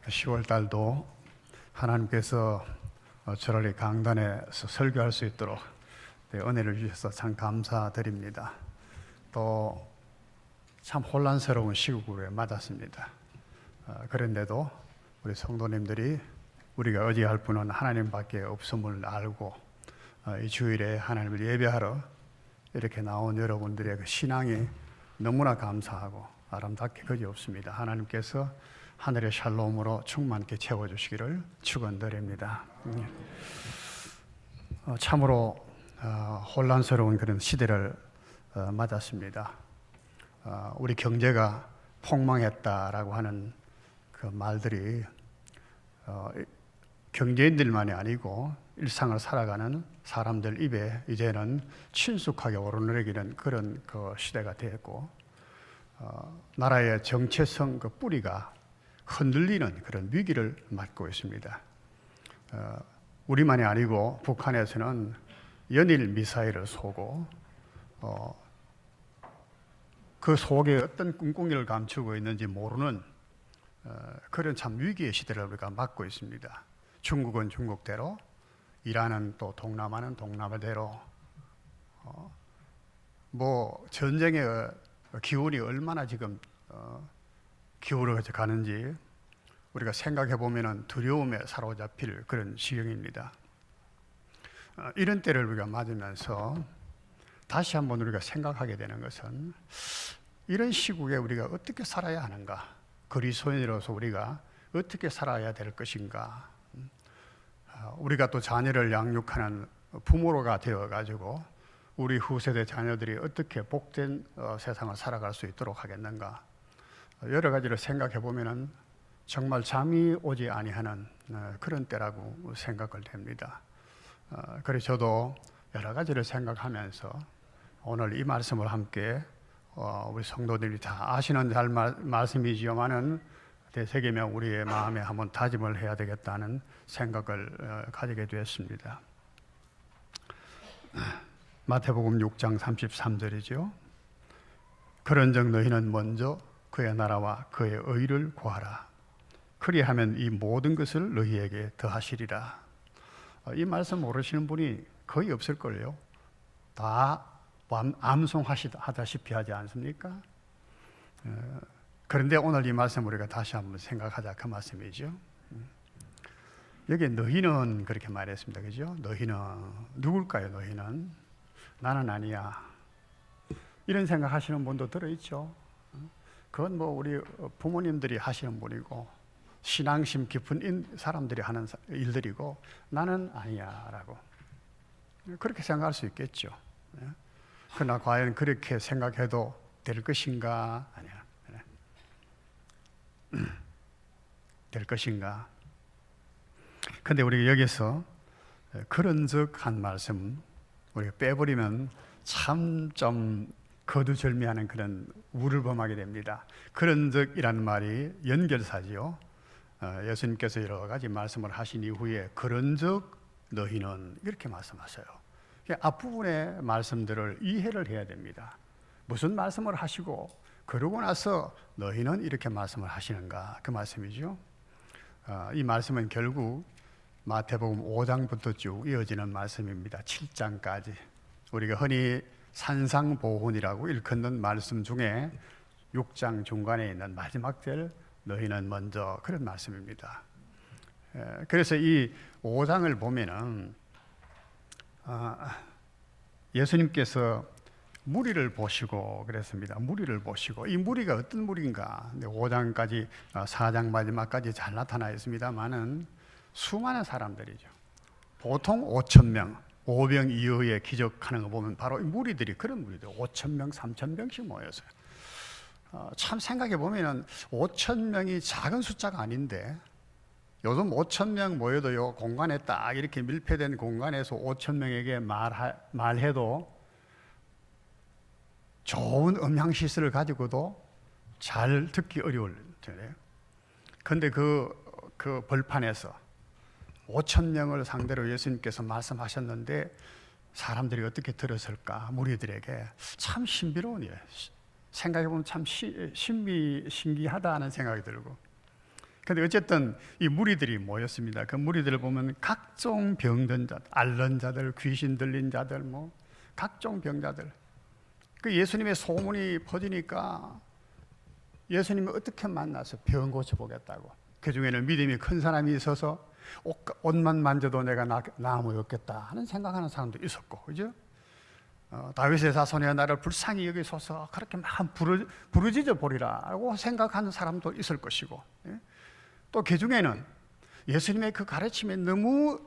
10월 달도 하나님께서 저를 강단에서 설교할 수 있도록 은혜를 주셔서 참 감사드립니다. 또 참 혼란스러운 시국에 맞았습니다. 그런데도 우리 성도님들이 우리가 의지할 분은 하나님밖에 없음을 알고 이 주일에 하나님을 예배하러 이렇게 나온 여러분들의 그 신앙이 너무나 감사하고 아름답게 그지없습니다. 하나님께서 하늘의 샬롬으로 충만케 채워주시기를 축원드립니다. 참으로 혼란스러운 그런 시대를 맞았습니다. 우리 경제가 폭망했다라고 하는 그 말들이 경제인들만이 아니고 일상을 살아가는 사람들 입에 이제는 친숙하게 오르내리는 그런 그 시대가 되었고, 나라의 정체성 그 뿌리가 흔들리는 그런 위기를 맞고 있습니다. 우리만이 아니고 북한에서는 연일 미사일을 쏘고 그 속에 어떤 꿍꿍이를 감추고 있는지 모르는 그런 참 위기의 시대를 우리가 맞고 있습니다. 중국은 중국대로, 이란은 또 동남아는 동남아대로, 전쟁의 기운이 얼마나 지금 기울어 가는지 우리가 생각해 보면은 두려움에 사로잡힐 그런 시경입니다. 이런 때를 우리가 맞으면서 다시 한번 우리가 생각하게 되는 것은 이런 시국에 우리가 어떻게 살아야 하는가, 그리스도인으로서 우리가 어떻게 살아야 될 것인가, 우리가 또 자녀를 양육하는 부모가 되어가지고 우리 후세대 자녀들이 어떻게 복된 세상을 살아갈 수 있도록 하겠는가, 여러 가지를 생각해 보면은 정말 잠이 오지 아니하는 그런 때라고 생각을 됩니다. 그래서 저도 여러 가지를 생각하면서 오늘 이 말씀을 함께 우리 성도들이 다 아시는 말씀이지만은 되새기며 우리의 마음에 한번 다짐을 해야 되겠다는 생각을 가지게 되었습니다. 마태복음 6장 33절이죠. 그런즉 너희는 먼저 그의 나라와 그의 의를 구하라. 그리하면 이 모든 것을 너희에게 더하시리라. 이 말씀 모르시는 분이 거의 없을걸요. 다 암송하다시피 하지 않습니까? 그런데 오늘 이 말씀 우리가 다시 한번 생각하자, 그 말씀이죠. 여기 너희는 그렇게 말했습니다. 그죠? 너희는 누굴까요? 너희는 나는 아니야. 이런 생각하시는 분도 들어있죠. 그건 우리 부모님들이 하시는 분이고 신앙심 깊은 사람들이 하는 일들이고 나는 아니야 라고 그렇게 생각할 수 있겠죠. 그러나 과연 그렇게 생각해도 될 것인가? 아니야. 될 것인가? 근데 우리가 여기서 그런즉 한 말씀 우리가 빼버리면 참 좀 거두절미하는 그런 우를 범하게 됩니다. 그런즉이라는 말이 연결사지요. 예수님께서 여러 가지 말씀을 하신 이후에 그런즉 너희는 이렇게 말씀하셔요. 앞부분의 말씀들을 이해를 해야 됩니다. 무슨 말씀을 하시고 그러고 나서 너희는 이렇게 말씀을 하시는가, 그 말씀이죠. 이 말씀은 결국 마태복음 5장부터 쭉 이어지는 말씀입니다. 7장까지 우리가 흔히 산상보훈이라고 일컫는 말씀 중에 6장 중간에 있는 마지막 절 너희는 먼저, 그런 말씀입니다. 그래서 이 5장을 보면은 예수님께서 무리를 보시고 그랬습니다. 무리를 보시고, 이 무리가 어떤 무리인가, 5장까지 4장 마지막까지 잘 나타나 있습니다만은 수많은 사람들이죠. 보통 5,000명, 5병 이후에 기적하는 거 보면 바로 이 무리들이 그런 무리들, 5,000명, 3,000명씩 모였어요. 참 생각해 보면은 5,000명이 작은 숫자가 아닌데 요즘 5,000명 모여도요, 공간에 딱 이렇게 밀폐된 공간에서 5,000명에게 말해도 좋은 음향 시설을 가지고도 잘 듣기 어려울 텐데요. 근데 그 벌판에서 5,000명을 상대로 예수님께서 말씀하셨는데 사람들이 어떻게 들었을까? 무리들에게 참 신비로운 일. 생각해보면 참 신기하다 하는 생각이 들고, 근데 어쨌든 이 무리들이 모였습니다. 그 무리들을 보면 각종 병든 자들, 앓는 자들, 귀신 들린 자들, 뭐 각종 병자들. 그 예수님의 소문이 퍼지니까 예수님이 어떻게 만나서 병 고쳐보겠다고. 그 중에는 믿음이 큰 사람이 있어서 옷만 만져도 내가 나음이 없겠다 하는 생각하는 사람도 있었고, 그죠? 다윗의 자손이여 나를 불쌍히 여기소서, 그렇게 막 부르짖어 보리라고 생각하는 사람도 있을 것이고, 예? 또 그 중에는 예수님의 그 가르침이 너무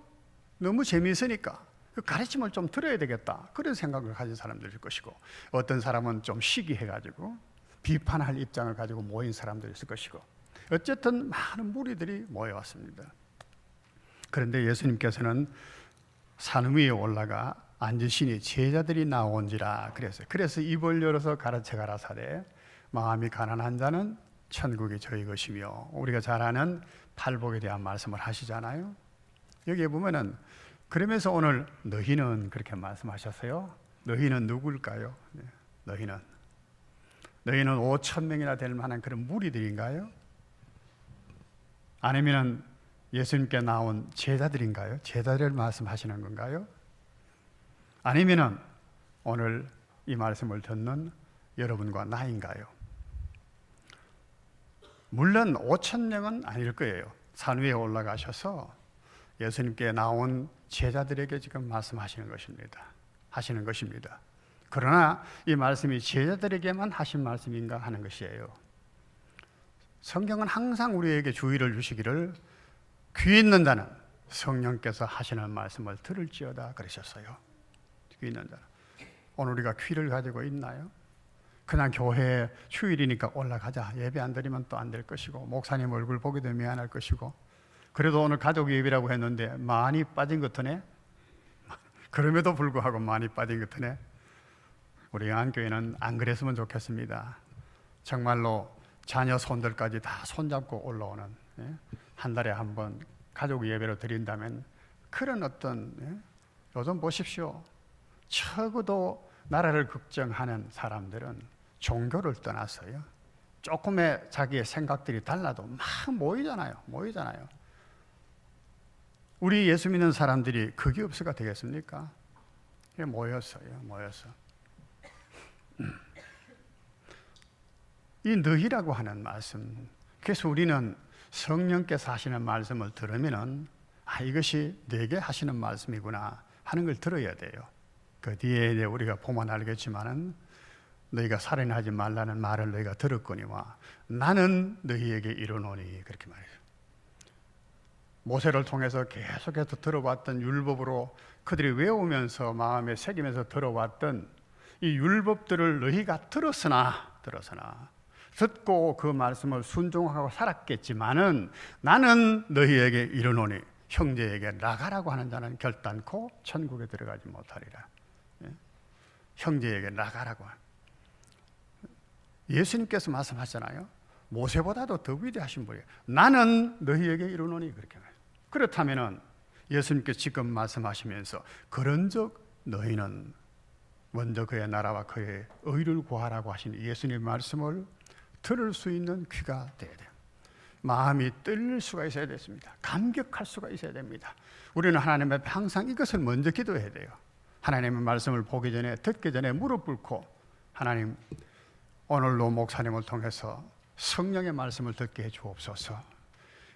재미있으니까 그 가르침을 좀 들어야 되겠다, 그런 생각을 가진 사람들일 것이고, 어떤 사람은 좀 시기해가지고 비판할 입장을 가지고 모인 사람들이 있을 것이고, 어쨌든 많은 무리들이 모여왔습니다. 그런데 예수님께서는 산 위에 올라가 앉으시니 제자들이 나온지라 그랬어요. 그래서 입을 열어서 가르쳐 가라사대 마음이 가난한 자는 천국이 저희 것이며, 우리가 잘 아는 팔복에 대한 말씀을 하시잖아요. 여기에 보면은 그러면서 오늘 너희는 그렇게 말씀하셨어요. 너희는 누굴까요? 너희는 5,000명이나 될 만한 그런 무리들인가요? 아니면 예수님께 나온 제자들인가요? 제자들을 말씀하시는 건가요? 아니면 오늘 이 말씀을 듣는 여러분과 나인가요? 물론 5,000명은 아닐 거예요. 산 위에 올라가셔서 예수님께 나온 제자들에게 지금 말씀하시는 것입니다. 그러나 이 말씀이 제자들에게만 하신 말씀인가 하는 것이에요. 성경은 항상 우리에게 주의를 주시기를 귀 있는 자는 성령께서 하시는 말씀을 들을지어다 그러셨어요. 귀 있는 자는. 오늘 우리가 귀를 가지고 있나요? 그냥 교회에 휴일이니까 올라가자, 예배 안 드리면 또 안 될 것이고, 목사님 얼굴 보기도 미안할 것이고, 그래도 오늘 가족 예배라고 했는데 많이 빠진 것 같으네. 그럼에도 불구하고 많이 빠진 것 같으네. 우리 영안교회는 안 그랬으면 좋겠습니다. 정말로 자녀 손들까지 다 손잡고 올라오는, 한 달에 한 번 가족 예배로 드린다면 그런 어떤, 요즘 보십시오. 적어도 나라를 걱정하는 사람들은 종교를 떠났어요. 조금의 자기의 생각들이 달라도 막 모이잖아요. 우리 예수 믿는 사람들이 그게 없어가 되겠습니까? 모였어요. 이 너희라고 하는 말씀, 그래서 우리는 성령께서 하시는 말씀을 들으면은 이것이 내게 하시는 말씀이구나 하는 걸 들어야 돼요. 그 뒤에 이제 우리가 보면 알겠지만은 너희가 살인하지 말라는 말을 너희가 들었거니와 나는 너희에게 이르노니, 그렇게 말해요. 모세를 통해서 계속해서 들어왔던 율법으로 그들이 외우면서 마음에 새기면서 들어왔던 이 율법들을 너희가 들었으나 듣고 그 말씀을 순종하고 살았겠지만은 나는 너희에게 이르노니 형제에게 나가라고 하는 자는 결단코 천국에 들어가지 못하리라. 형제에게 나가라고. 예수님께서 말씀하셨잖아요. 모세보다도 더 위대하신 분이에요. 나는 너희에게 이르노니, 그렇게 말해요. 그렇다면은 예수님께서 지금 말씀하시면서 그런즉 너희는 먼저 그의 나라와 그의 의를 구하라고 하신 예수님의 말씀을 들을 수 있는 귀가 되어야 돼요. 마음이 떨릴 수가 있어야 됐습니다. 감격할 수가 있어야 됩니다. 우리는 하나님 앞에 항상 이것을 먼저 기도해야 돼요. 하나님의 말씀을 보기 전에, 듣기 전에 무릎 꿇고, 하나님 오늘도 목사님을 통해서 성령의 말씀을 듣게 해주옵소서.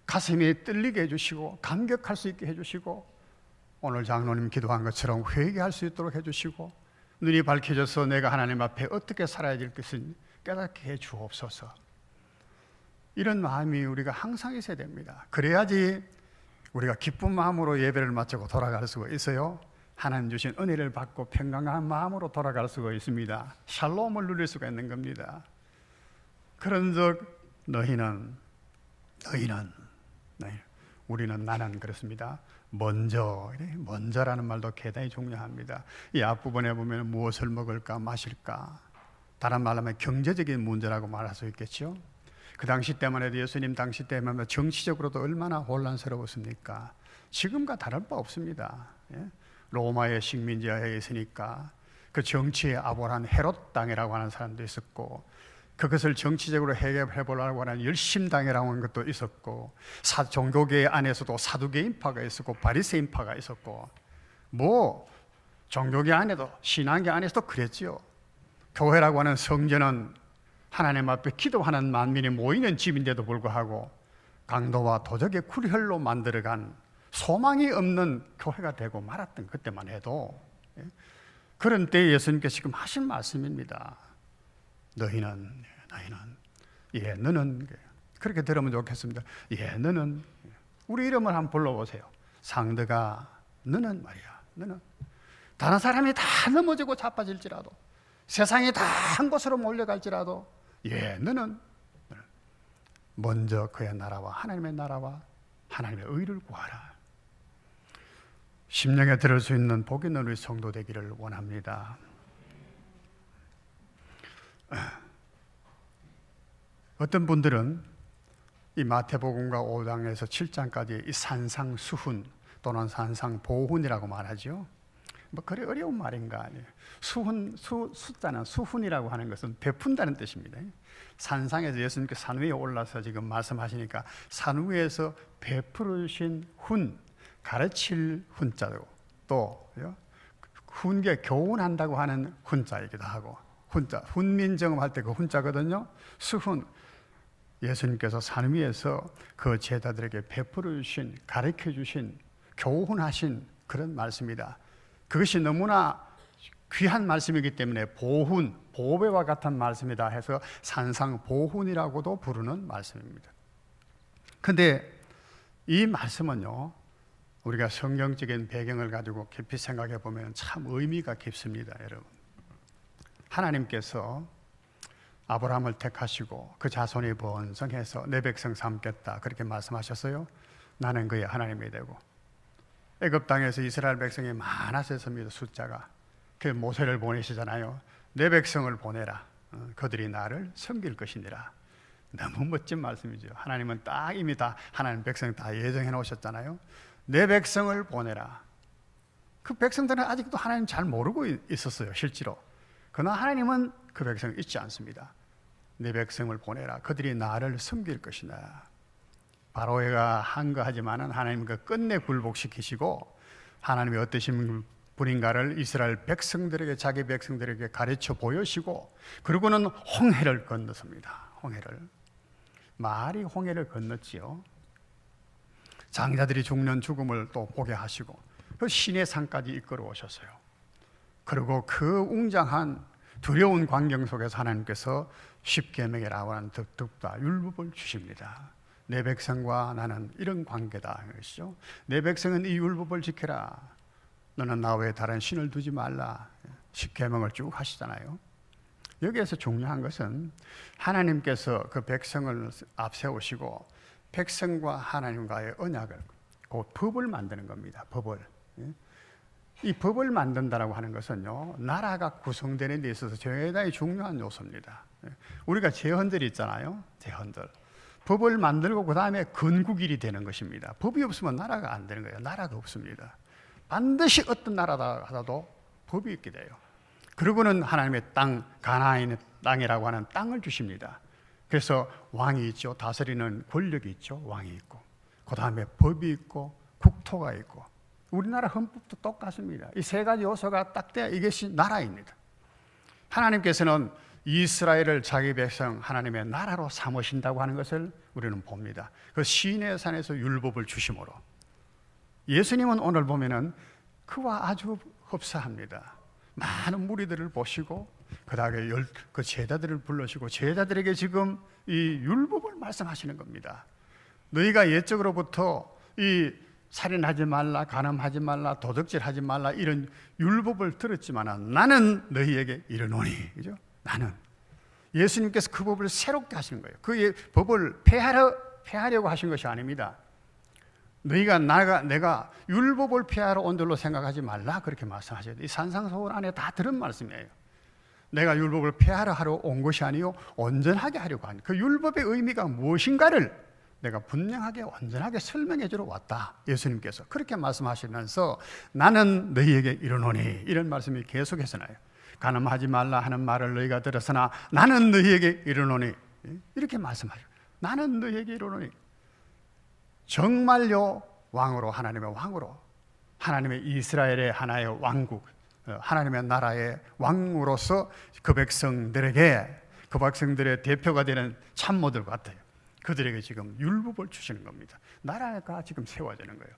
가슴이 떨리게 해주시고 감격할 수 있게 해주시고, 오늘 장로님 기도한 것처럼 회개할 수 있도록 해주시고, 눈이 밝혀져서 내가 하나님 앞에 어떻게 살아야 될 것을 깨닫게 해주옵소서. 이런 마음이 우리가 항상 있어야 됩니다. 그래야지 우리가 기쁜 마음으로 예배를 마치고 돌아갈 수가 있어요. 하나님 주신 은혜를 받고 평강한 마음으로 돌아갈 수가 있습니다. 샬롬을 누릴 수가 있는 겁니다. 그런즉 너희는 우리는 나는 그렇습니다. 먼저라는 말도 대단히 중요합니다. 이 앞부분에 보면 무엇을 먹을까 마실까, 다른 말로 하면 경제적인 문제라고 말할 수 있겠죠. 그 당시 때만 해도, 예수님 당시 때만 해도 정치적으로도 얼마나 혼란스러웠습니까? 지금과 다를 바 없습니다. 로마의 식민지하에 있으니까 그 정치의 아보란 헤롯 당이라고 하는 사람도 있었고, 그것을 정치적으로 해결해 보려고 하는 열심당이라고 하는 것도 있었고, 종교계 안에서도 사두개인파가 있었고 바리새인파가 있었고, 뭐 종교계 안에도 신앙계 안에서도 그랬지요. 교회라고 하는 성전은 하나님 앞에 기도하는 만민이 모이는 집인데도 불구하고 강도와 도적의 굴혈로 만들어간 소망이 없는 교회가 되고 말았던 그때만 해도, 그런 때에 예수님께서 지금 하신 말씀입니다. 너는 그렇게 들으면 좋겠습니다. 너는, 우리 이름을 한번 불러보세요. 상드가, 너는 말이야, 너는 다른 사람이 다 넘어지고 자빠질지라도, 세상이 다 한 곳으로 몰려갈지라도, 너는 먼저 그의 나라와 하나님의 나라와 하나님의 의를 구하라. 심령에 들을 수 있는 복 있는 우리 성도 되기를 원합니다. 어떤 분들은 이 마태복음과 5장에서 7장까지 이 산상수훈 또는 산상보훈이라고 말하죠. 뭐 그리 어려운 말인가 아니에요. 숫자는 수훈이라고 하는 것은 베푼다는 뜻입니다. 산상에서 예수님께서 산 위에 올라서 지금 말씀하시니까 산 위에서 베푸르신 훈, 가르칠 훈자고, 또 훈계 교훈한다고 하는 훈자이기도 하고, 훈자, 훈민정음할 때 그 훈자거든요. 수훈, 예수님께서 산 위에서 그 제자들에게 베풀어 주신, 가르쳐 주신, 교훈하신 그런 말씀이다. 그것이 너무나 귀한 말씀이기 때문에 보훈, 보배와 같은 말씀이다 해서 산상보훈이라고도 부르는 말씀입니다. 근데 이 말씀은요, 우리가 성경적인 배경을 가지고 깊이 생각해 보면 참 의미가 깊습니다, 여러분. 하나님께서 아브라함을 택하시고 그 자손이 번성해서 내 백성 삼겠다 그렇게 말씀하셨어요. 나는 그의 하나님이 되고, 애굽 땅에서 이스라엘 백성이 많았었습니다. 숫자가. 그 모세를 보내시잖아요. 내 백성을 보내라. 그들이 나를 섬길 것이니라. 너무 멋진 말씀이죠. 하나님은 딱 이미 다 하나님 백성 다 예정해 놓으셨잖아요. 내 백성을 보내라. 그 백성들은 아직도 하나님 잘 모르고 있었어요, 실제로. 그러나 하나님은 그 백성을 잊지 않습니다. 내 백성을 보내라. 그들이 나를 섬길 것이다. 바로가 한거하지만은 하나님 그 끝내 굴복시키시고, 하나님이 어떠신 분인가를 이스라엘 백성들에게, 자기 백성들에게 가르쳐 보여시고, 그리고는 홍해를 건넜습니다. 홍해를. 말이 홍해를 건넜지요. 장자들이 죽는 죽음을 또 보게 하시고, 그 신의 산까지 이끌어 오셨어요. 그리고 그 웅장한 두려운 광경 속에서 하나님께서 십계명이라고 하는 득득다 율법을 주십니다. 내 백성과 나는 이런 관계다 것이죠. 내 백성은 이 율법을 지켜라. 너는 나 외에 다른 신을 두지 말라. 십계명을 쭉 하시잖아요. 여기에서 중요한 것은 하나님께서 그 백성을 앞세우시고 백성과 하나님과의 언약을, 그 법을 만드는 겁니다. 법을. 이 법을 만든다라고 하는 것은요, 나라가 구성되는 데 있어서 대단히 중요한 요소입니다. 우리가 제헌절이 있잖아요. 제헌절. 법을 만들고 그 다음에 건국일이 되는 것입니다. 법이 없으면 나라가 안 되는 거예요. 나라가 없습니다. 반드시 어떤 나라다 하더라도 법이 있게 돼요. 그리고는 하나님의 땅, 가나안의 땅이라고 하는 땅을 주십니다. 그래서 왕이 있죠. 다스리는 권력이 있죠. 왕이 있고, 그 다음에 법이 있고 국토가 있고, 우리나라 헌법도 똑같습니다. 이 세 가지 요소가 딱 돼야 이것이 나라입니다. 하나님께서는 이스라엘을 자기 백성 하나님의 나라로 삼으신다고 하는 것을 우리는 봅니다. 그 시내 산에서 율법을 주심으로, 예수님은 오늘 보면은 그와 아주 흡사합니다. 많은 무리들을 보시고 그 다음에 그 제자들을 불러시고 제자들에게 지금 이 율법을 말씀하시는 겁니다. 너희가 옛적으로부터 이 살인하지 말라, 간음하지 말라, 도둑질하지 말라 이런 율법을 들었지만 나는 너희에게 이르노니, 그죠? 나는. 예수님께서 그 법을 새롭게 하시는 거예요. 그 법을 폐하려고 하신 것이 아닙니다. 너희가 내가 율법을 폐하러 온 줄로 생각하지 말라 그렇게 말씀하셔야 돼요. 이 산상수훈 안에 다 들은 말씀이에요. 내가 율법을 폐하러 온 것이 아니요 온전하게 하려고 하는, 그 율법의 의미가 무엇인가를 내가 분명하게 온전하게 설명해 주러 왔다. 예수님께서 그렇게 말씀하시면서 나는 너희에게 이르노니, 이런 말씀이 계속해서 나요. 간음하지 말라 하는 말을 너희가 들었으나 나는 너희에게 이르노니, 이렇게 말씀하죠. 나는 너희에게 이르노니, 정말요 왕으로, 하나님의 왕으로, 하나님의 이스라엘의 하나의 왕국, 하나님의 나라의 왕으로서 그 백성들에게, 그 백성들의 대표가 되는 참모들 같아요. 그들에게 지금 율법을 주시는 겁니다. 나라가 지금 세워지는 거예요.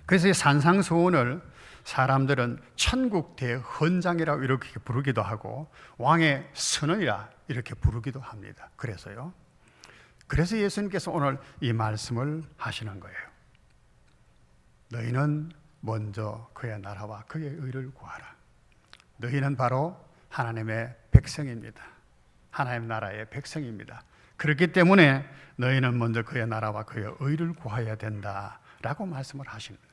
그래서 이 산상수훈을 사람들은 천국 대헌장이라고 이렇게 부르기도 하고 왕의 선언이라 이렇게 부르기도 합니다. 그래서 예수님께서 오늘 이 말씀을 하시는 거예요. 너희는 먼저 그의 나라와 그의 의를 구하라. 너희는 바로 하나님의 백성입니다. 하나님 나라의 백성입니다. 그렇기 때문에 너희는 먼저 그의 나라와 그의 의를 구해야 된다라고 말씀을 하십니다.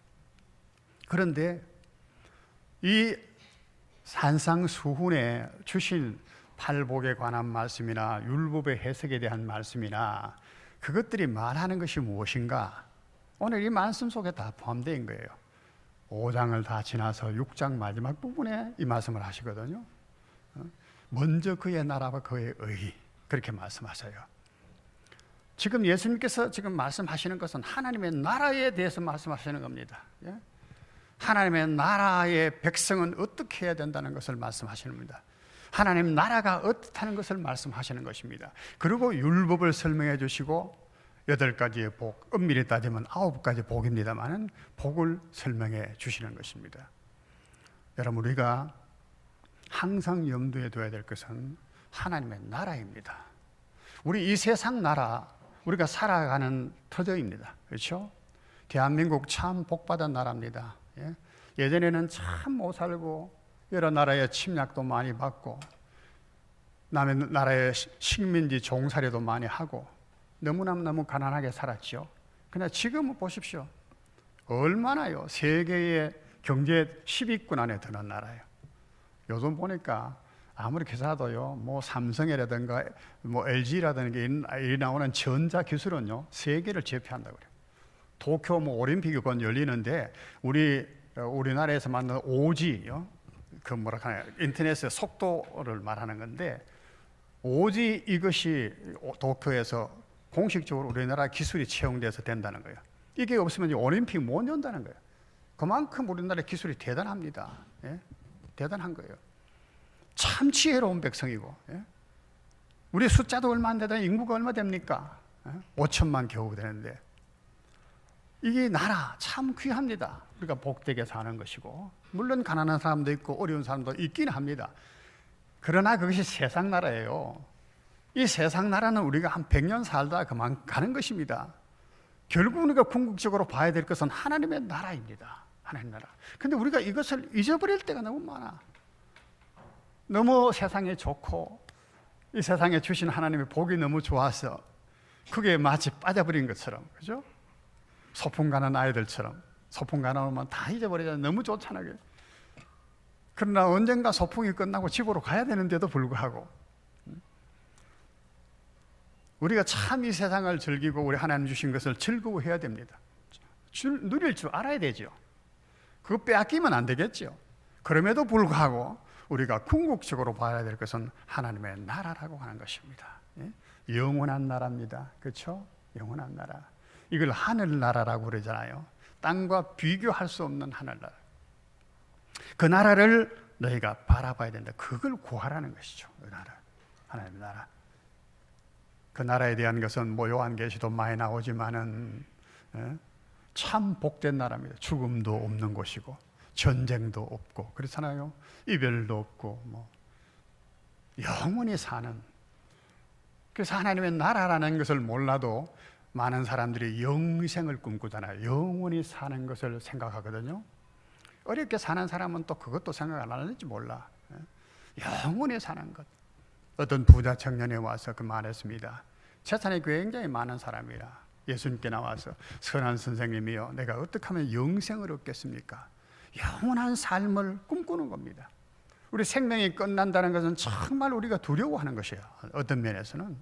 그런데 이 산상수훈에 주신 팔복에 관한 말씀이나 율법의 해석에 대한 말씀이나 그것들이 말하는 것이 무엇인가? 오늘 이 말씀 속에 다 포함되어 있는 거예요. 5장을 다 지나서 6장 마지막 부분에 이 말씀을 하시거든요. 먼저 그의 나라와 그의 의, 그렇게 말씀하세요. 지금 예수님께서 지금 말씀하시는 것은 하나님의 나라에 대해서 말씀하시는 겁니다. 하나님의 나라의 백성은 어떻게 해야 된다는 것을 말씀하시는 겁니다. 하나님 나라가 어떻다는 것을 말씀하시는 것입니다. 그리고 율법을 설명해 주시고 8가지의 복, 엄밀히 따지면 9가지 복입니다만 복을 설명해 주시는 것입니다. 여러분, 우리가 항상 염두에 둬야 될 것은 하나님의 나라입니다. 우리 이 세상 나라, 우리가 살아가는 터전입니다. 그렇죠? 대한민국 참 복받은 나라입니다. 예전에는 참 못 살고 여러 나라의 침략도 많이 받고 남의 나라의 식민지 종살이도 많이 하고 너무 가난하게 살았죠. 그러나 지금은 보십시오. 얼마나요? 세계의 경제 10위권 안에 드는 나라예요. 요즘 보니까 아무리 기사도요, 뭐 삼성이라든가 뭐 LG라든가 이 나오는 전자 기술은요, 세계를 제패한다고 그래요. 도쿄 뭐 올림픽이 곧 열리는데 우리나라에서 만든 5G요, 그 뭐라 하나 인터넷의 속도를 말하는 건데 5G 이것이 도쿄에서 공식적으로 우리나라 기술이 채용돼서 된다는 거예요. 이게 없으면 올림픽 못 연다는 거예요. 그만큼 우리나라 기술이 대단합니다. 대단한 거예요. 참 지혜로운 백성이고, 우리 숫자도 얼마 안 되다 인구가 얼마 됩니까? 5천만 겨우 되는데 이게 나라 참 귀합니다. 우리가 복되게 사는 것이고, 물론 가난한 사람도 있고 어려운 사람도 있긴 합니다. 그러나 그것이 세상 나라예요. 이 세상 나라는 우리가 한 100년 살다 그만 가는 것입니다. 결국 우리가 궁극적으로 봐야 될 것은 하나님의 나라입니다. 하나님 나라. 근데 우리가 이것을 잊어버릴 때가 너무 많아. 너무 세상에 좋고 이 세상에 주신 하나님의 복이 너무 좋아서 그게 마치 빠져버린 것처럼, 그죠? 소풍 가는 아이들처럼 소풍 가는 오면 다 잊어버리잖아요. 너무 좋잖아요. 그러나 언젠가 소풍이 끝나고 집으로 가야 되는데도 불구하고 우리가 참 이 세상을 즐기고 우리 하나님 주신 것을 즐거워해야 됩니다. 누릴 줄 알아야 되죠. 그거 빼앗기면 안 되겠죠. 그럼에도 불구하고 우리가 궁극적으로 봐야 될 것은 하나님의 나라라고 하는 것입니다. 영원한 나라입니다. 그렇죠? 영원한 나라. 이걸 하늘나라라고 그러잖아요. 땅과 비교할 수 없는 하늘나라. 그 나라를 너희가 바라봐야 된다. 그걸 구하라는 것이죠. 그 나라, 하나님의 나라. 그 나라에 대한 것은 뭐 요한계시도 많이 나오지만은 참 복된 나라입니다. 죽음도 없는 곳이고 전쟁도 없고 그렇잖아요. 이별도 없고 뭐 영원히 사는. 그래서 하나님의 나라라는 것을 몰라도 많은 사람들이 영생을 꿈꾸잖아요. 영원히 사는 것을 생각하거든요. 어렵게 사는 사람은 또 그것도 생각 안 하는지 몰라. 영원히 사는 것. 어떤 부자 청년이 와서 그 말했습니다. 재산이 굉장히 많은 사람이라 예수님께 나와서 선한 선생님이요, 내가 어떻게 하면 영생을 얻겠습니까? 영원한 삶을 꿈꾸는 겁니다. 우리 생명이 끝난다는 것은 정말 우리가 두려워하는 것이에요. 어떤 면에서는.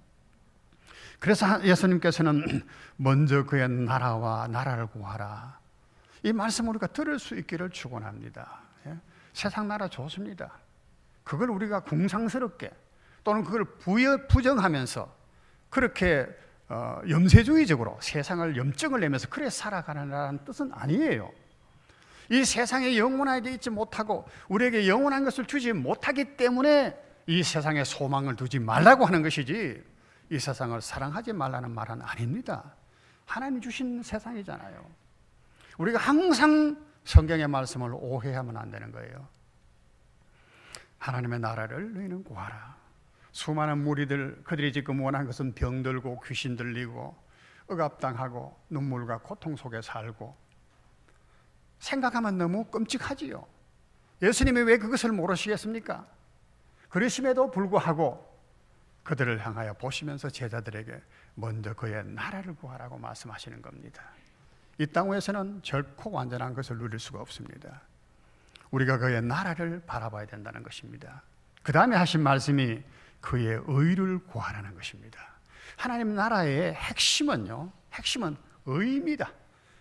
그래서 예수님께서는 먼저 그의 나라와 나라를 구하라. 이 말씀 우리가 들을 수 있기를 축원합니다. 세상 나라 좋습니다. 그걸 우리가 궁상스럽게 또는 그걸 부정하면서 그렇게 염세주의적으로 세상을 염증을 내면서 그래 살아가는 뜻은 아니에요. 이 세상에 영원하게 있지 못하고 우리에게 영원한 것을 주지 못하기 때문에 이 세상에 소망을 두지 말라고 하는 것이지, 이 세상을 사랑하지 말라는 말은 아닙니다. 하나님 주신 세상이잖아요. 우리가 항상 성경의 말씀을 오해하면 안 되는 거예요. 하나님의 나라를 너희는 구하라. 수많은 무리들, 그들이 지금 원하는 것은 병들고 귀신 들리고 억압당하고 눈물과 고통 속에 살고, 생각하면 너무 끔찍하지요. 예수님이 왜 그것을 모르시겠습니까? 그러심에도 불구하고 그들을 향하여 보시면서 제자들에게 먼저 그의 나라를 구하라고 말씀하시는 겁니다. 이 땅 위에서는 결코 완전한 것을 누릴 수가 없습니다. 우리가 그의 나라를 바라봐야 된다는 것입니다. 그 다음에 하신 말씀이 그의 의를 구하라는 것입니다. 하나님 나라의 핵심은요, 핵심은 의입니다.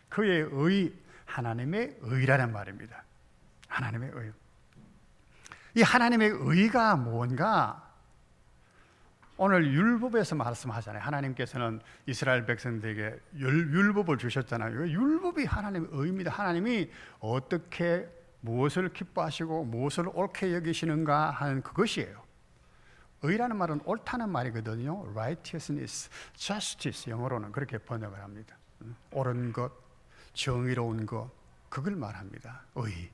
그의 의, 하나님의 의라는 말입니다. 하나님의 의. 이 하나님의 의가 뭔가, 오늘 율법에서 말씀하잖아요. 하나님께서는 이스라엘 백성들에게 율법을 주셨잖아요. 율법이 하나님의 의입니다. 하나님이 어떻게 무엇을 기뻐하시고 무엇을 옳게 여기시는가 하는 그것이에요. 의라는 말은 옳다는 말이거든요. righteousness, justice, 영어로는 그렇게 번역을 합니다. 옳은 것, 정의로운 것, 그걸 말합니다. 의.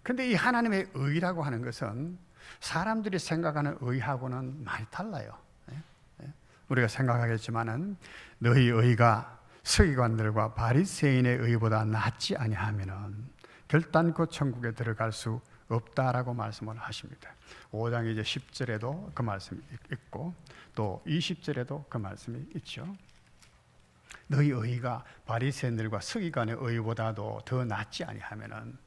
근데 이 하나님의 의라고 하는 것은 사람들이 생각하는 의하고는 많이 달라요. 우리가 생각하겠지만은 너희 의가 서기관들과 바리새인의 의보다 낫지 아니하면은 결단코 천국에 들어갈 수 없다라고 말씀을 하십니다. 5장 이제 10절에도 그 말씀이 있고 또 20절에도 그 말씀이 있죠. 너희 의가 바리새인들과 서기관의 의보다도 더 낫지 아니하면은,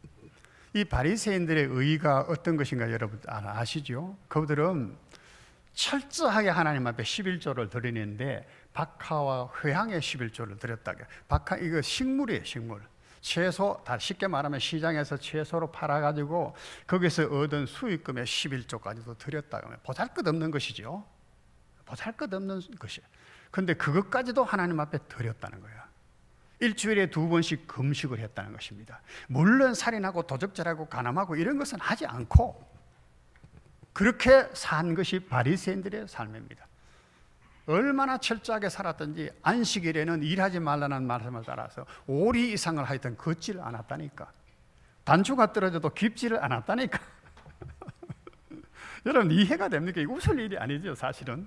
이 바리새인들의 의가 어떤 것인가 여러분 아시죠? 그들은 철저하게 하나님 앞에 11조를 드리는데 박하와 회향의 11조를 드렸다. 박하, 이거 식물이에요, 식물. 채소, 다 쉽게 말하면 시장에서 채소로 팔아가지고 거기서 얻은 수익금의 11조까지도 드렸다. 보잘것없는 것이죠. 보잘것없는 것이에요. 근데 그것까지도 하나님 앞에 드렸다는 거예요. 일주일에 2번씩 금식을 했다는 것입니다. 물론 살인하고 도적질하고 간암하고 이런 것은 하지 않고 그렇게 산 것이 바리새인들의 삶입니다. 얼마나 철저하게 살았든지 안식일에는 일하지 말라는 말씀을 따라서 5리 이상을 하여튼 걷지를 않았다니까. 단추가 떨어져도 깁지를 않았다니까. 여러분 이해가 됩니까? 이거 웃을 일이 아니죠, 사실은.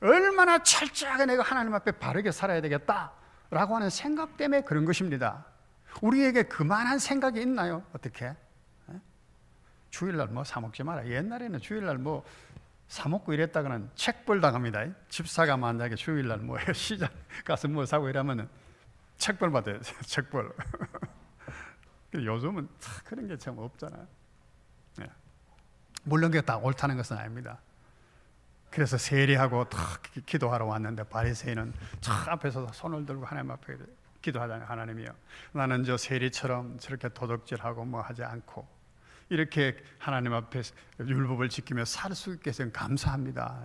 얼마나 철저하게 내가 하나님 앞에 바르게 살아야 되겠다라고 하는 생각 때문에 그런 것입니다. 우리에게 그만한 생각이 있나요? 어떻게? 주일날 뭐 사먹지 마라. 옛날에는 주일날 뭐 사먹고 이랬다가는 책벌 당합니다. 집사가 만약에 주일날 뭐 시장 가서 뭐 사고 이러면은 책벌 받아요. 책벌. 요즘은 그런 게 참 없잖아요. 물론 그게 다 옳다는 것은 아닙니다. 그래서 세리하고 탁 기도하러 왔는데 바리새인은 저 앞에서 손을 들고 하나님 앞에 기도하잖아요. 하나님이요, 나는 저 세리처럼 저렇게 도둑질하고 뭐 하지 않고 이렇게 하나님 앞에 율법을 지키며 살 수 있게 해서 감사합니다.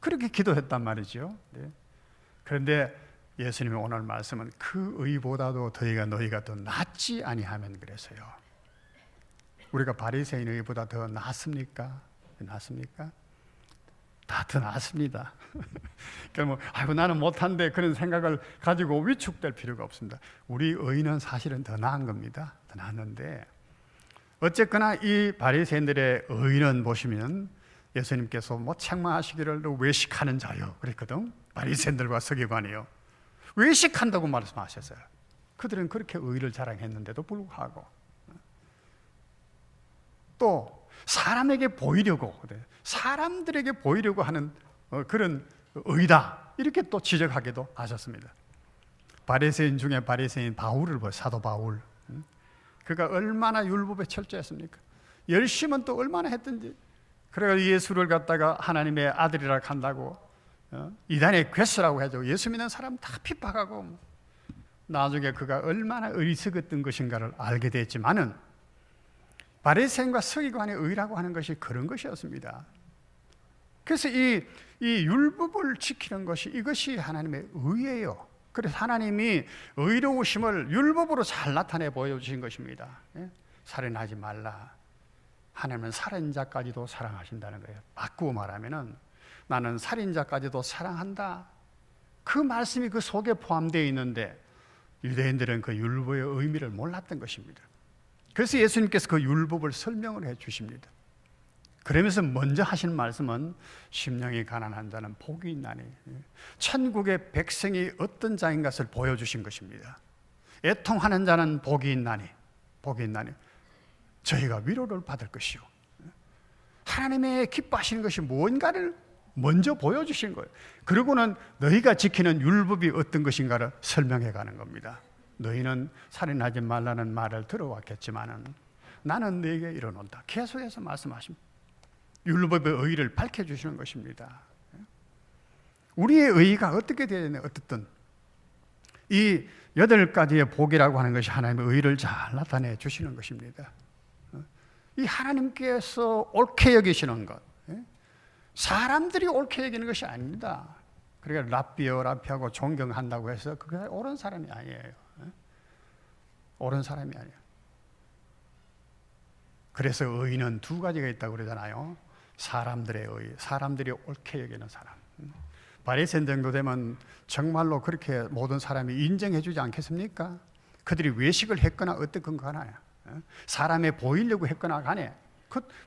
그렇게 기도했단 말이죠. 네. 그런데 예수님의 오늘 말씀은 그 의보다도 너희가 더 낫지 아니하면 그래서요. 우리가 바리새인 의보다 더 낫습니까? 낫습니까? 다 더 낫습니다. 그러니까 뭐 아이고 나는 못한데 그런 생각을 가지고 위축될 필요가 없습니다. 우리 의는 사실은 더 나은 겁니다. 더 나았는데 어쨌거나 이 바리새인들의 의는 보시면 예수님께서 뭐 책망하시기를 외식하는 자요 그랬거든. 바리새인들과 서기관이요, 외식한다고 말씀하셨어요. 그들은 그렇게 의를 자랑했는데도 불구하고 또 사람에게 보이려고, 사람들에게 보이려고 하는 그런 의다 이렇게 또 지적하기도 하셨습니다. 바리새인 중에 바리새인 바울을 보세요. 사도 바울. 그가 얼마나 율법에 철저했습니까? 열심은 또 얼마나 했든지. 그래서 예수를 갖다가 하나님의 아들이라 한다고 이단의 괴수라고 해도 예수 믿는 사람 다 핍박하고, 나중에 그가 얼마나 어리석었던 것인가를 알게 됐지만은 바리새인과 서기관의 의라고 하는 것이 그런 것이었습니다. 그래서 이 율법을 지키는 것이 이것이 하나님의 의예요. 그래서 하나님이 의로우심을 율법으로 잘 나타내 보여주신 것입니다. 살인하지 말라. 하나님은 살인자까지도 사랑하신다는 거예요. 바꾸고 말하면은 나는 살인자까지도 사랑한다. 그 말씀이 그 속에 포함되어 있는데 유대인들은 그 율법의 의미를 몰랐던 것입니다. 그래서 예수님께서 그 율법을 설명을 해 주십니다. 그러면서 먼저 하신 말씀은 심령이 가난한 자는 복이 있나니, 천국의 백성이 어떤 자인 것을 보여주신 것입니다. 애통하는 자는 복이 있나니 저희가 위로를 받을 것이요. 하나님의 기뻐하시는 것이 뭔가를 먼저 보여주신 거예요. 그리고는 너희가 지키는 율법이 어떤 것인가를 설명해 가는 겁니다. 너희는 살인하지 말라는 말을 들어왔겠지만은 나는 너에게 이르노다. 계속해서 말씀하십니다. 율법의 의의를 밝혀주시는 것입니다. 우리의 의의가 어떻게 되느냐, 어떻든 이 8가지의 복이라고 하는 것이 하나님의 의의를 잘 나타내 주시는 것입니다. 이 하나님께서 옳게 여기시는 것, 사람들이 옳게 여기는 것이 아닙니다. 그러니까 라피하고 존경한다고 해서 그게 옳은 사람이 아니에요. 옳은 사람이 아니에요. 그래서 의의는 2가지가 있다고 그러잖아요. 사람들의 의의, 사람들이 옳게 여기는 사람. 바리새인 정도 되면 정말로 그렇게 모든 사람이 인정해 주지 않겠습니까? 그들이 외식을 했거나 어떻건 간에, 사람에 보이려고 했거나 간에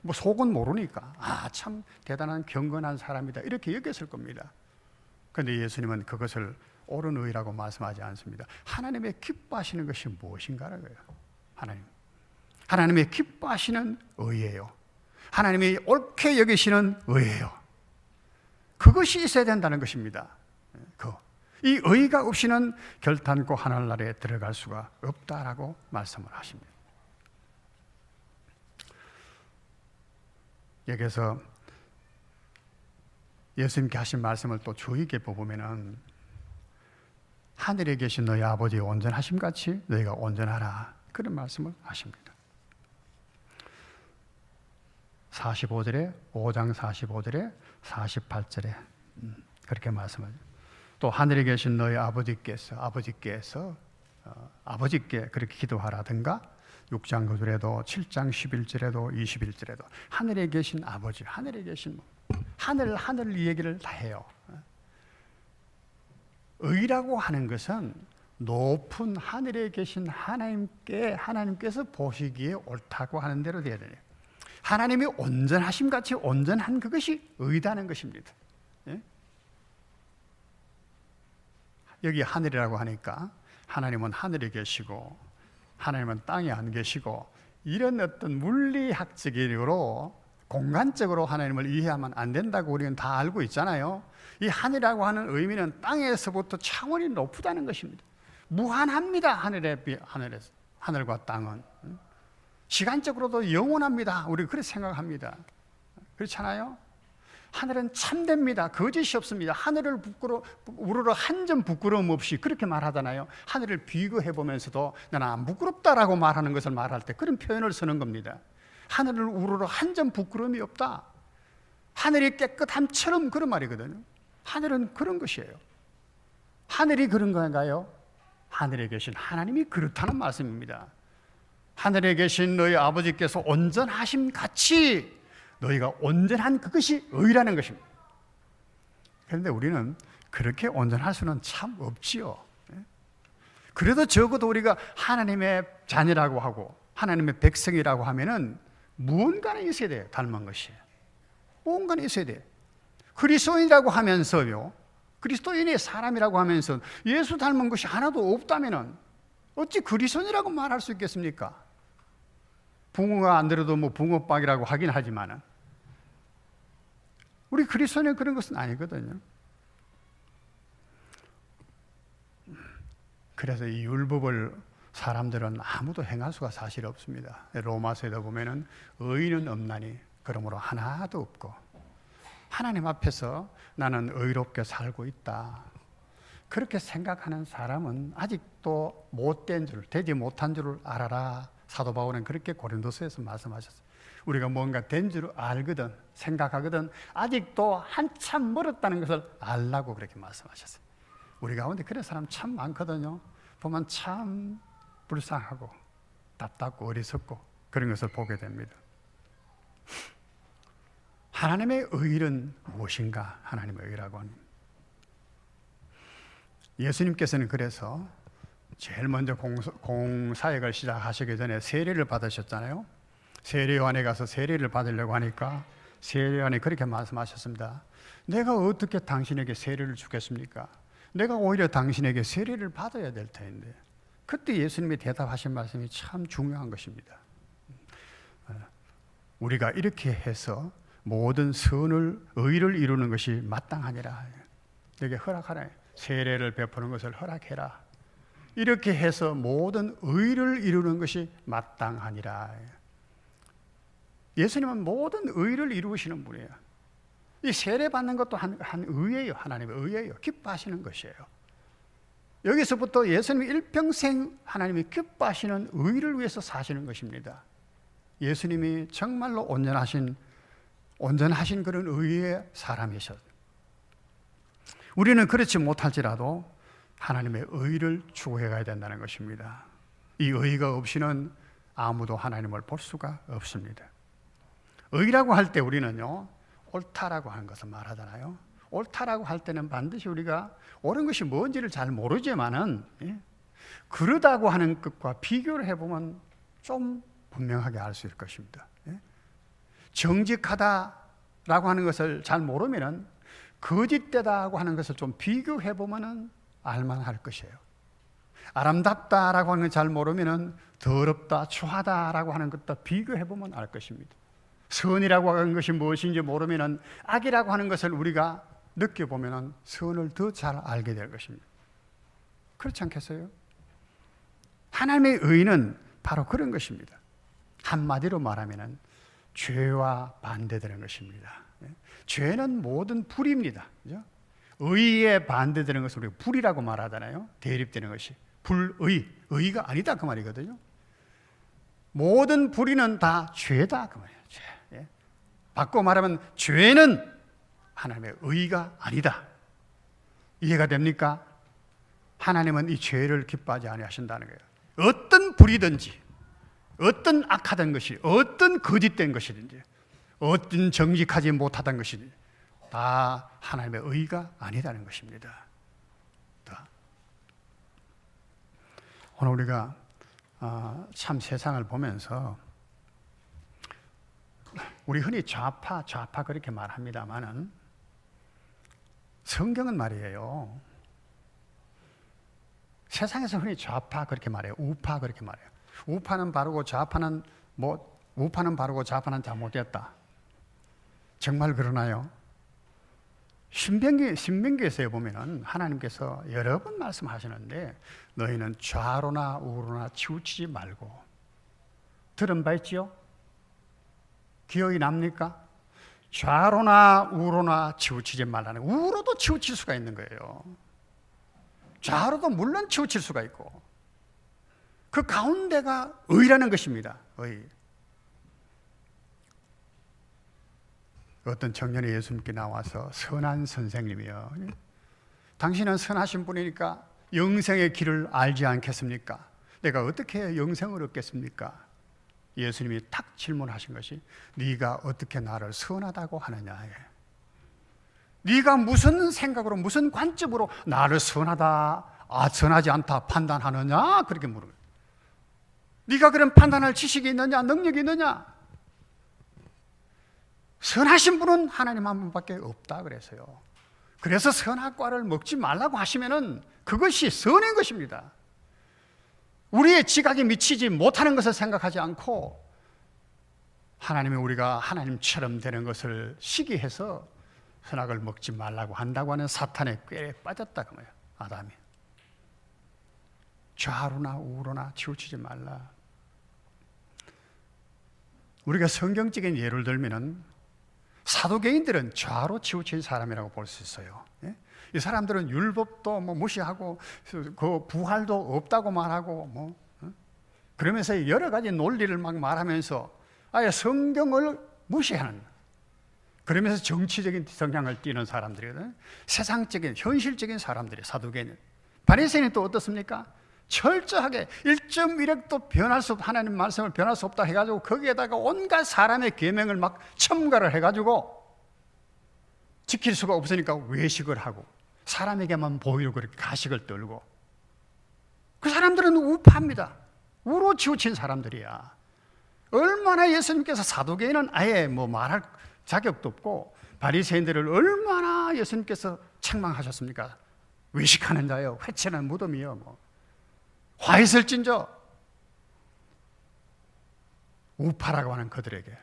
뭐 속은 모르니까 참 대단한 경건한 사람이다 이렇게 여겼을 겁니다. 그런데 예수님은 그것을 옳은 의라고 말씀하지 않습니다. 하나님의 기뻐하시는 것이 무엇인가라고요. 하나님의 기뻐하시는 의예요. 하나님이 옳게 여기시는 의예요. 그것이 있어야 된다는 것입니다. 이 의가 없이는 결단코 하늘나라에 들어갈 수가 없다라고 말씀을 하십니다. 여기서 예수님께 하신 말씀을 또 주의 깊게 보면은 하늘에 계신 너희 아버지의 온전하심 같이 너희가 온전하라 그런 말씀을 하십니다. 45절에 5장 45절에 48절에 그렇게 말씀하죠. 또 하늘에 계신 너희 아버지께 그렇게 기도하라든가 6장 9절에도 7장 11절에도 21절에도 하늘에 계신 아버지, 하늘에 계신 하늘 얘기를 다 해요. 의라고 하는 것은 높은 하늘에 계신 하나님께서 보시기에 옳다고 하는 대로 되어야 돼요. 하나님이 온전하심 같이 온전한 그것이 의다는 것입니다. 여기 하늘이라고 하니까 하나님은 하늘에 계시고 하나님은 땅에 안 계시고 이런 어떤 물리학적으로 공간적으로 하나님을 이해하면 안 된다고 우리는 다 알고 있잖아요. 이 하늘이라고 하는 의미는 땅에서부터 차원이 높다는 것입니다. 무한합니다. 하늘과 땅은 시간적으로도 영원합니다. 우리 그렇게 생각합니다. 그렇잖아요. 하늘은 참됩니다. 거짓이 없습니다. 하늘을 우러러 한 점 부끄러움 없이 그렇게 말하잖아요. 하늘을 비교해 보면서도 나는 안 부끄럽다라고 말하는 것을 말할 때 그런 표현을 쓰는 겁니다. 하늘을 우러러 한 점 부끄러움이 없다. 하늘이 깨끗함처럼 그런 말이거든요. 하늘은 그런 것이에요. 하늘이 그런 건가요? 하늘에 계신 하나님이 그렇다는 말씀입니다. 하늘에 계신 너희 아버지께서 온전하심 같이 너희가 온전한 그것이 의라는 것입니다. 그런데 우리는 그렇게 온전할 수는 참 없지요. 그래도 적어도 우리가 하나님의 자녀라고 하고 하나님의 백성이라고 하면은 무언가는 있어야 돼요. 닮은 것이. 무언가는 있어야 돼요. 그리스도인이라고 하면서요. 그리스도인의 사람이라고 하면서 예수 닮은 것이 하나도 없다면은 어찌 그리스도인이라고 말할 수 있겠습니까? 붕어가 안 들어도 뭐 붕어빵이라고 하긴 하지만은 우리 그리스도인은 그런 것은 아니거든요. 그래서 이 율법을 사람들은 아무도 행할 수가 사실 없습니다. 로마서에도 보면은 의인은 없나니 그러므로 하나도 없고 하나님 앞에서 나는 의롭게 살고 있다. 그렇게 생각하는 사람은 아직도 못된 줄, 되지 못한 줄을 알아라. 사도 바울은 그렇게 고린도서에서 말씀하셨어요. 우리가 뭔가 된 줄 알거든, 생각하거든 아직도 한참 멀었다는 것을 알라고 그렇게 말씀하셨어요. 우리 가운데 그런 사람 참 많거든요. 보면 참 불쌍하고 답답고 어리석고 그런 것을 보게 됩니다. 하나님의 의는 무엇인가? 하나님의 의라고 하는, 예수님께서는 그래서 제일 먼저 공사역을 시작하시기 전에 세례를 받으셨잖아요. 세례요한에 가서 세례를 받으려고 하니까 세례요한이 그렇게 말씀하셨습니다. 내가 어떻게 당신에게 세례를 주겠습니까? 내가 오히려 당신에게 세례를 받아야 될 텐데. 그때 예수님이 대답하신 말씀이 참 중요한 것입니다. 우리가 이렇게 해서 모든 선을, 의를 이루는 것이 마땅하니라. 내게 허락하라. 세례를 베푸는 것을 허락해라. 이렇게 해서 모든 의를 이루는 것이 마땅하니라. 예수님은 모든 의를 이루시는 분이에요. 이 세례 받는 것도 한 의예요. 하나님의 의예요. 기뻐하시는 것이에요. 여기서부터 예수님이 일평생 하나님이 기뻐하시는 의를 위해서 사시는 것입니다. 예수님이 정말로 온전하신 그런 의의 사람이셨어요. 우리는 그렇지 못할지라도 하나님의 의를 추구해 가야 된다는 것입니다. 이 의가 없이는 아무도 하나님을 볼 수가 없습니다. 의라고 할 때 우리는요, 옳다라고 하는 것을 말하잖아요. 옳다라고 할 때는 반드시 우리가 옳은 것이 뭔지를 잘 모르지만은, 그러다고 하는 것과 비교를 해보면 좀 분명하게 알 수 있을 것입니다. 정직하다라고 하는 것을 잘 모르면은 거짓되다고 하는 것을 좀 비교해 보면은 알만할 것이에요. 아름답다라고 하는 걸 잘 모르면은 더럽다, 추하다라고 하는 것도 비교해 보면 알 것입니다. 선이라고 하는 것이 무엇인지 모르면은 악이라고 하는 것을 우리가 느껴보면은 선을 더 잘 알게 될 것입니다. 그렇지 않겠어요? 하나님의 의는 바로 그런 것입니다. 한마디로 말하면은 죄와 반대되는 것입니다. 죄는 모든 불입니다. 그죠? 의에 반대되는 것을 우리가 불이라고 말하잖아요. 대립되는 것이 불의, 의가 아니다 그 말이거든요. 모든 불의는 다 죄다 그 말이에요. 죄. 바꿔 말하면 죄는 하나님의 의가 아니다. 이해가 됩니까? 하나님은 이 죄를 기뻐하지 아니하신다는 거예요. 어떤 불이든지, 어떤 악하던 것이, 어떤 거짓된 것이든지, 어떤 정직하지 못하던 것이든지 다 하나님의 의가 아니다는 것입니다. 오늘 우리가 참 세상을 보면서 우리 흔히 좌파 그렇게 말합니다만은 성경은 말이에요. 세상에서 흔히 좌파 그렇게 말해요. 우파 그렇게 말해요. 우파는 바르고 좌파는 우파는 바르고 좌파는 잘못됐다. 정말 그러나요? 신명기에서 보면은 하나님께서 여러 번 말씀하시는데 너희는 좌로나 우로나 치우치지 말고, 들은 바 있지요? 기억이 납니까? 좌로나 우로나 치우치지 말라는, 우로도 치우칠 수가 있는 거예요. 좌로도 물론 치우칠 수가 있고, 그 가운데가 의라는 것입니다. 의. 어떤 청년이 예수님께 나와서 선한 선생님이여, 당신은 선하신 분이니까 영생의 길을 알지 않겠습니까? 내가 어떻게 영생을 얻겠습니까? 예수님이 탁 질문하신 것이 네가 어떻게 나를 선하다고 하느냐. 네가 무슨 생각으로 무슨 관점으로 나를 선하지 않다 판단하느냐? 그렇게 물어요. 네가 그런 판단할 지식이 있느냐? 능력이 있느냐? 선하신 분은 하나님 한 분밖에 없다 그래서요. 그래서 선악과를 먹지 말라고 하시면은 그것이 선인 것입니다. 우리의 지각에 미치지 못하는 것을 생각하지 않고 하나님이 우리가 하나님처럼 되는 것을 시기해서 선악을 먹지 말라고 한다고 하는 사탄의 꾀에 빠졌다 그 말이에요. 아담이. 좌로나 우로나 치우치지 말라. 우리가 성경적인 예를 들면은 사도계인들은 좌로 치우친 사람이라고 볼 수 있어요. 이 사람들은 율법도 무시하고 그 부활도 없다고 말하고 그러면서 여러 가지 논리를 막 말하면서 아예 성경을 무시하는, 그러면서 정치적인 성향을 띠는 사람들이거든. 세상적인 현실적인 사람들이 사두개는. 바리새인은 또 어떻습니까? 철저하게 1.1핵도 변할 수 없, 하나님 말씀을 변할 수 없다 해가지고 거기에다가 온갖 사람의 계명을 막 첨가를 해가지고 지킬 수가 없으니까 외식을 하고 사람에게만 보이려고 그렇게 가식을 떨고, 그 사람들은 우파입니다. 우로 치우친 사람들이야. 얼마나 예수님께서 사두개인은 아예 뭐 말할 자격도 없고 바리새인들을 얼마나 예수님께서 책망하셨습니까? 외식하는 자요, 회치는 무덤이요, 뭐 화 있을진저. 우파라고 하는 그들에게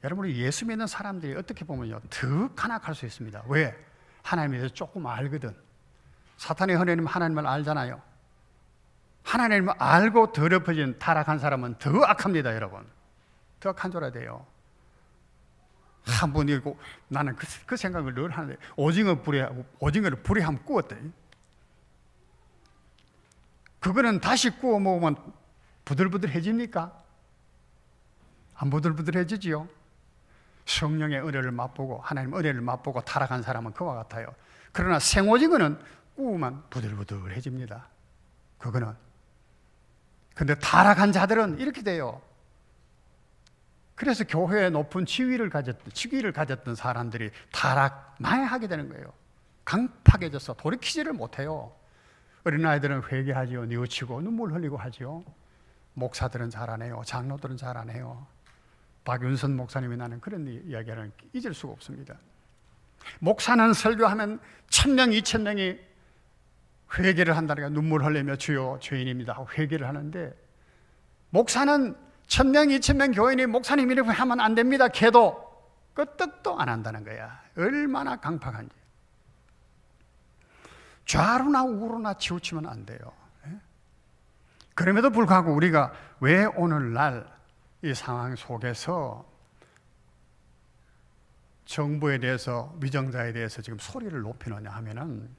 여러분, 우리 예수 믿는 사람들이 어떻게 보면요 더 간악할 수 있습니다. 왜? 하나님에 대해서 조금 알거든. 사탄의 하나님, 하나님을 알잖아요. 하나님을 알고 더럽혀진 타락한 사람은 더 악합니다. 여러분, 더 악한 줄 알아야 돼요. 한 번이고 나는 그 생각을 늘 하는데, 오징어를 불에 한번 구웠대. 그거는 다시 구워 먹으면 부들부들해집니까? 안 부들부들해지지요. 성령의 은혜를 맛보고 하나님 은혜를 맛보고 타락한 사람은 그와 같아요. 그러나 생오징어는 구우면 부들부들해집니다. 그거는. 근데 타락한 자들은 이렇게 돼요. 그래서 교회에 높은 지위를 가졌던 사람들이 타락 많이 하게 되는 거예요. 강팍해져서 돌이키지를 못해요. 어린아이들은 회개하지요, 뉘우치고 눈물 흘리고 하지요. 목사들은 잘하네요. 장로들은 잘하네요. 박윤선 목사님이 나는 그런 이야기를 잊을 수가 없습니다. 목사는 설교하면 1000명, 2000명이 회개를 한다니까 눈물 흘리며 주여 죄인입니다 하고 회개를 하는데, 목사는 1000명, 2000명 교인이 목사님 이렇게 하면 안 됩니다 걔도 끄떡도 안 한다는 거야. 얼마나 강팍한지. 좌로나 우로나 치우치면 안 돼요. 그럼에도 불구하고 우리가 왜 오늘날 이 상황 속에서 정부에 대해서, 위정자에 대해서 지금 소리를 높이느냐 하면은,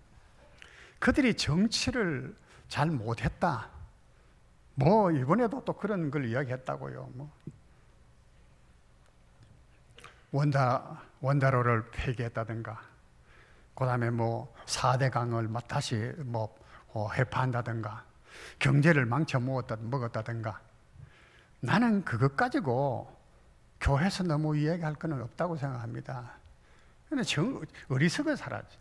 그들이 정치를 잘 못했다. 뭐 이번에도 또 그런 걸 이야기했다고요. 뭐 원자로를 폐기했다든가, 그다음에 뭐 4대 강을 다시 해파한다든가, 경제를 망쳐 먹었다든가. 나는 그것 가지고 교회에서 너무 이야기할 건 없다고 생각합니다. 근데 어리석은 살아지.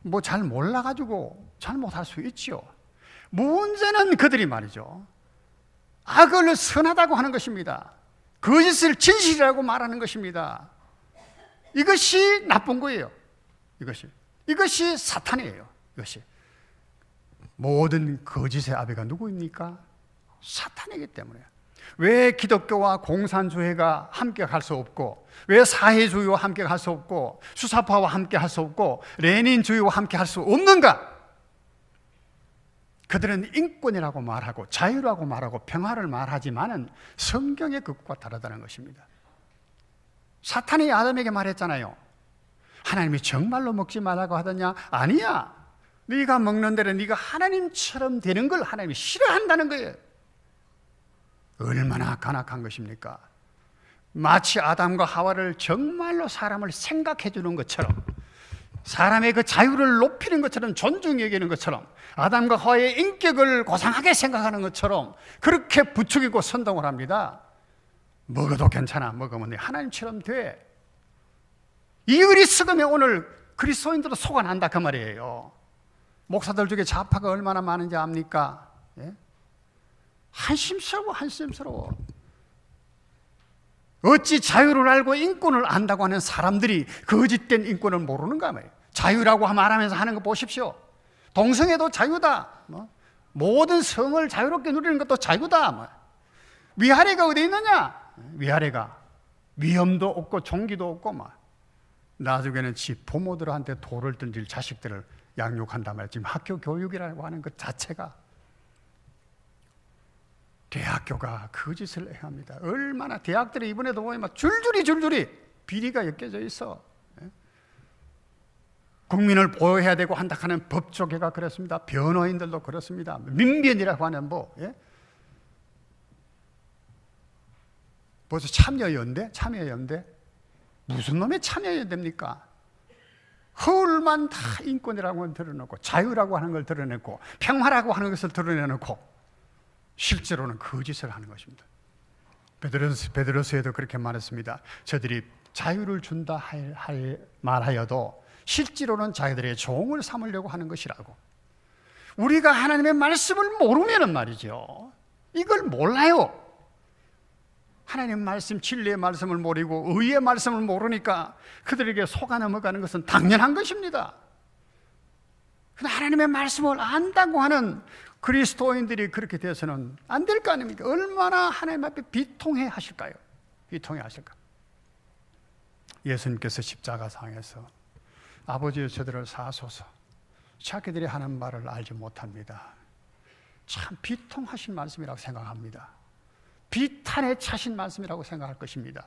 뭐 잘 몰라가지고 잘못할 수 있죠. 문제는 그들이 말이죠, 악을 선하다고 하는 것입니다. 거짓을 진실이라고 말하는 것입니다. 이것이 나쁜 거예요. 이것이 사탄이에요. 이것이 모든 거짓의 아비가 누구입니까? 사탄이기 때문에. 왜 기독교와 공산주의가 함께 갈 수 없고, 왜 사회주의와 함께 갈 수 없고, 수사파와 함께 할 수 없고, 레닌주의와 함께 할 수 없는가? 그들은 인권이라고 말하고 자유라고 말하고 평화를 말하지만은 성경의 것과 다르다는 것입니다. 사탄이 아담에게 말했잖아요. 하나님이 정말로 먹지 말라고 하더냐? 아니야. 네가 먹는 대로 네가 하나님처럼 되는 걸 하나님이 싫어한다는 거예요. 얼마나 간악한 것입니까? 마치 아담과 하와를 정말로 사람을 생각해 주는 것처럼, 사람의 그 자유를 높이는 것처럼, 존중히 여기는 것처럼, 아담과 하와의 인격을 고상하게 생각하는 것처럼 그렇게 부추기고 선동을 합니다. 먹어도 괜찮아, 먹으면 하나님처럼 돼. 이 어리석음에 오늘 그리스도인들도 속아난다 그 말이에요. 목사들 중에 좌파가 얼마나 많은지 압니까? 예? 한심스러워. 어찌 자유를 알고 인권을 안다고 하는 사람들이 거짓된 인권을 모르는가 말이에요. 자유라고 말하면서 하는 거 보십시오. 동성애도 자유다. 모든 성을 자유롭게 누리는 것도 자유다. 위아래가 어디 있느냐? 위아래가 위험도 없고 종기도 없고 나중에는 지 부모들한테 돌을 던질 자식들을 양육한단 말이에요. 지금 학교 교육이라고 하는 것 자체가, 대학교가 거짓을 행합니다. 얼마나 대학들이 이번에도 보면 줄줄이 비리가 엮여져 있어. 국민을 보호해야 되고 한다 하는 법조계가 그렇습니다. 변호인들도 그렇습니다. 민변이라고 하는 벌써 참여연대? 참여연대? 무슨 놈의 참여연대입니까? 허울만 다 인권이라고 하는 걸 드러내고 자유라고 하는 걸 드러내고 평화라고 하는 것을 드러내놓고 실제로는 거짓을 하는 것입니다. 베드로서에도 그렇게 말했습니다. 저들이 자유를 준다 말하여도 실제로는 자기들의 종을 삼으려고 하는 것이라고. 우리가 하나님의 말씀을 모르면 말이죠, 이걸 몰라요. 하나님 말씀, 진리의 말씀을 모르고 의의 말씀을 모르니까 그들에게 속아 넘어가는 것은 당연한 것입니다. 그런데 하나님의 말씀을 안다고 하는 그리스도인들이 그렇게 돼서는 안 될 거 아닙니까? 얼마나 하나님 앞에 비통해 하실까요? 비통해 하실까? 예수님께서 십자가상에서 아버지여 저들을 사하소서, 자기들이 하는 말을 알지 못합니다. 참 비통하신 말씀이라고 생각합니다. 비탄에 차신 말씀이라고 생각할 것입니다.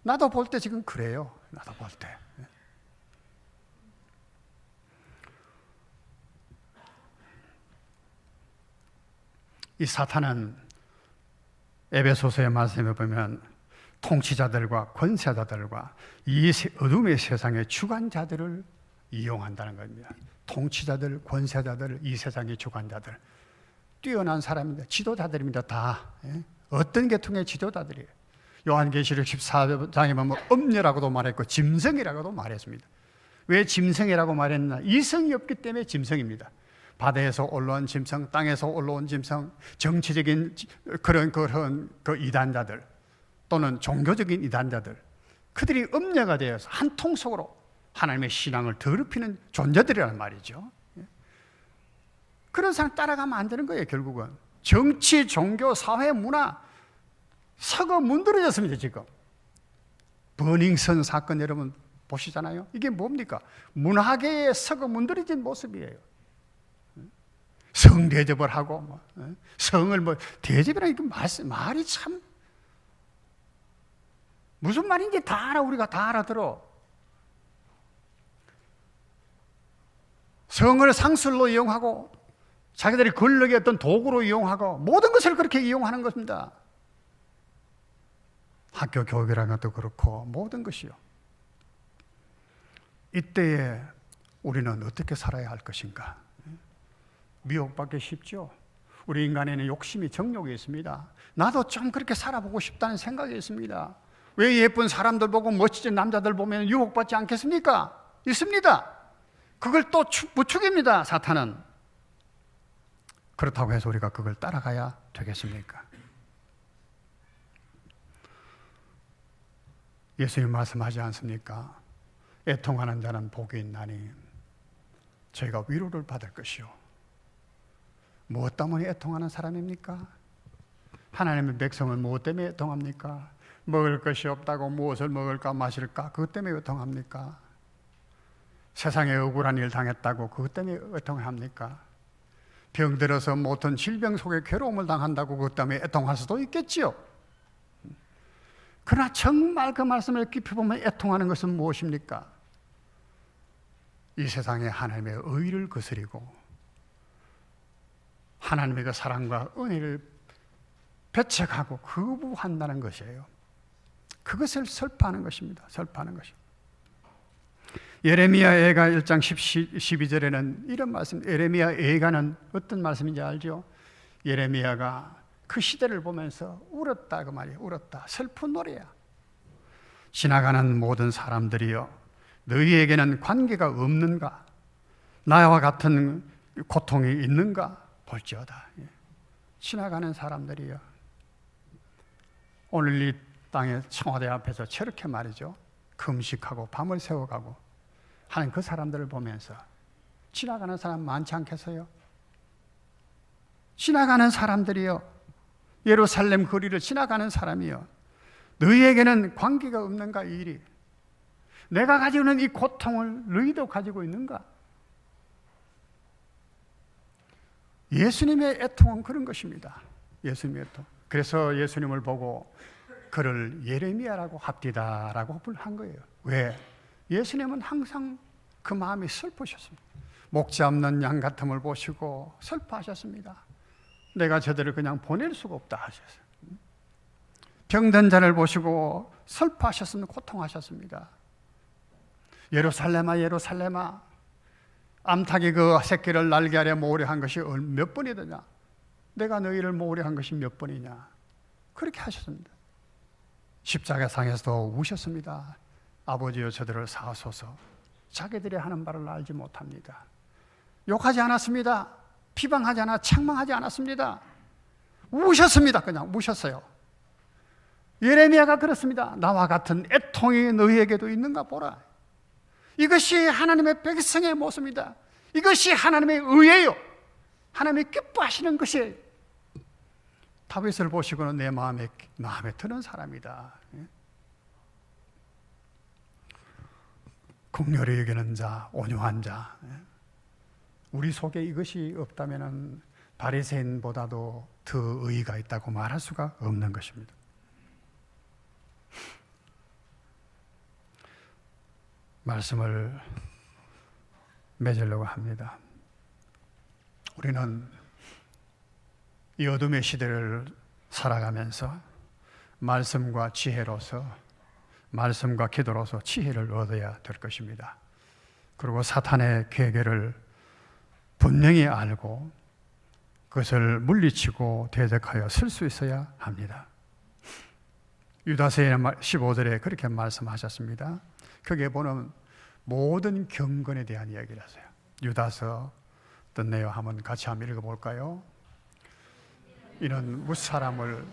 나도 볼 때 지금 그래요. 나도 볼 때. 이 사탄은 에베소서의 말씀에 보면 통치자들과 권세자들과 이 어둠의 세상의 주관자들을 이용한다는 겁니다. 통치자들, 권세자들, 이 세상의 주관자들, 뛰어난 사람입니다. 지도자들입니다. 다. 어떤 계통의 지도자들이에요. 요한계시록 14장에 보면 음녀라고도 말했고 짐승이라고도 말했습니다. 왜 짐승이라고 말했나? 이성이 없기 때문에 짐승입니다. 바다에서 올라온 짐승, 땅에서 올라온 짐승, 정치적인 그런 그 이단자들 또는 종교적인 이단자들, 그들이 음녀가 되어서 한 통속으로 하나님의 신앙을 더럽히는 존재들이란 말이죠. 그런 사람 따라가면 안 되는 거예요. 결국은 정치, 종교, 사회, 문화 썩어 문드러졌습니다. 지금 버닝썬 사건 여러분 보시잖아요. 이게 뭡니까? 문화계에 썩어 문드러진 모습이에요. 성 대접을 하고 성을 대접이라, 이거 말이 참 무슨 말인지 다 알아. 우리가 다 알아들어. 성을 상술로 이용하고 자기들이 권력의 어떤 도구로 이용하고 모든 것을 그렇게 이용하는 것입니다. 학교 교육이라는 것도 그렇고 모든 것이요. 이때에 우리는 어떻게 살아야 할 것인가? 미혹받기 쉽죠. 우리 인간에는 욕심이, 정욕이 있습니다. 나도 좀 그렇게 살아보고 싶다는 생각이 있습니다. 왜 예쁜 사람들 보고 멋진 남자들 보면 유혹받지 않겠습니까? 있습니다. 그걸 또 부추깁니다, 사탄은. 그렇다고 해서 우리가 그걸 따라가야 되겠습니까? 예수님 말씀하지 않습니까? 애통하는 자는 복이 있나니 저희가 위로를 받을 것이요. 무엇 때문에 애통하는 사람입니까? 하나님의 백성을 무엇 때문에 애통합니까? 먹을 것이 없다고 무엇을 먹을까 마실까? 그것 때문에 애통합니까? 세상에 억울한 일 당했다고 그것 때문에 애통합니까? 병들어서 모든 질병 속에 괴로움을 당한다고 그것 때문에 애통할 수도 있겠지요. 그러나 정말 그 말씀을 깊이 보면 애통하는 것은 무엇입니까? 이 세상에 하나님의 의를 거스리고 하나님의 그 사랑과 은혜를 배척하고 거부한다는 것이에요. 그것을 설파하는 것입니다. 설파하는 것입니다. 예레미야 애가 1장 12절에는 이런 말씀, 예레미야 애가는 어떤 말씀인지 알죠? 예레미야가 그 시대를 보면서 울었다 그 말이에요. 울었다. 슬픈 노래야. 지나가는 모든 사람들이여, 너희에게는 관계가 없는가? 나와 같은 고통이 있는가? 볼지어다. 지나가는 사람들이여. 오늘 이 땅의 청와대 앞에서 저렇게 말이죠. 금식하고 밤을 새워가고 하는 그 사람들을 보면서 지나가는 사람 많지 않겠어요? 지나가는 사람들이요, 예루살렘 거리를 지나가는 사람이요, 너희에게는 관계가 없는가? 이 일이 내가 가지고 있는 이 고통을 너희도 가지고 있는가? 예수님의 애통은 그런 것입니다. 예수님의 애통. 그래서 예수님을 보고 그를 예레미야라고 합디다라고 한 거예요. 왜? 예수님은 항상 그 마음이 슬프셨습니다. 목자 없는 양 같음을 보시고 슬퍼하셨습니다. 내가 저들을 그냥 보낼 수가 없다 하셨어요. 병든 자를 보시고 슬퍼하셨습니다. 고통하셨습니다. 예루살렘아 예루살렘아, 암탉이 그 새끼를 날개 아래 모으려 한 것이 몇 번이더냐? 내가 너희를 모으려 한 것이 몇 번이냐? 그렇게 하셨습니다. 십자가상에서도 우셨습니다. 아버지여 저들을 사하소서, 자기들이 하는 바를 알지 못합니다. 욕하지 않았습니다. 비방하지 않아 책망하지 않았습니다. 우셨습니다. 그냥 우셨어요. 예레미야가 그렇습니다. 나와 같은 애통이 너희에게도 있는가 보라. 이것이 하나님의 백성의 모습입니다. 이것이 하나님의 의예요. 하나님이 기뻐하시는 것이에요. 다윗을 보시고는 내 마음에 드는 사람이다. 긍휼히 여기는 자, 온유한 자. 우리 속에 이것이 없다면 바리새인보다도 더 의의가 있다고 말할 수가 없는 것입니다. 말씀을 맺으려고 합니다. 우리는 이 어둠의 시대를 살아가면서 말씀과 지혜로서, 말씀과 기도로서 지혜를 얻어야 될 것입니다. 그리고 사탄의 계계를 분명히 알고 그것을 물리치고 대적하여 쓸 수 있어야 합니다. 유다서의 15절에 그렇게 말씀하셨습니다. 거기에 보면 모든 경건에 대한 이야기를 하세요. 유다서 떴네요. 한번 같이 한번 읽어볼까요? 이는 무사람을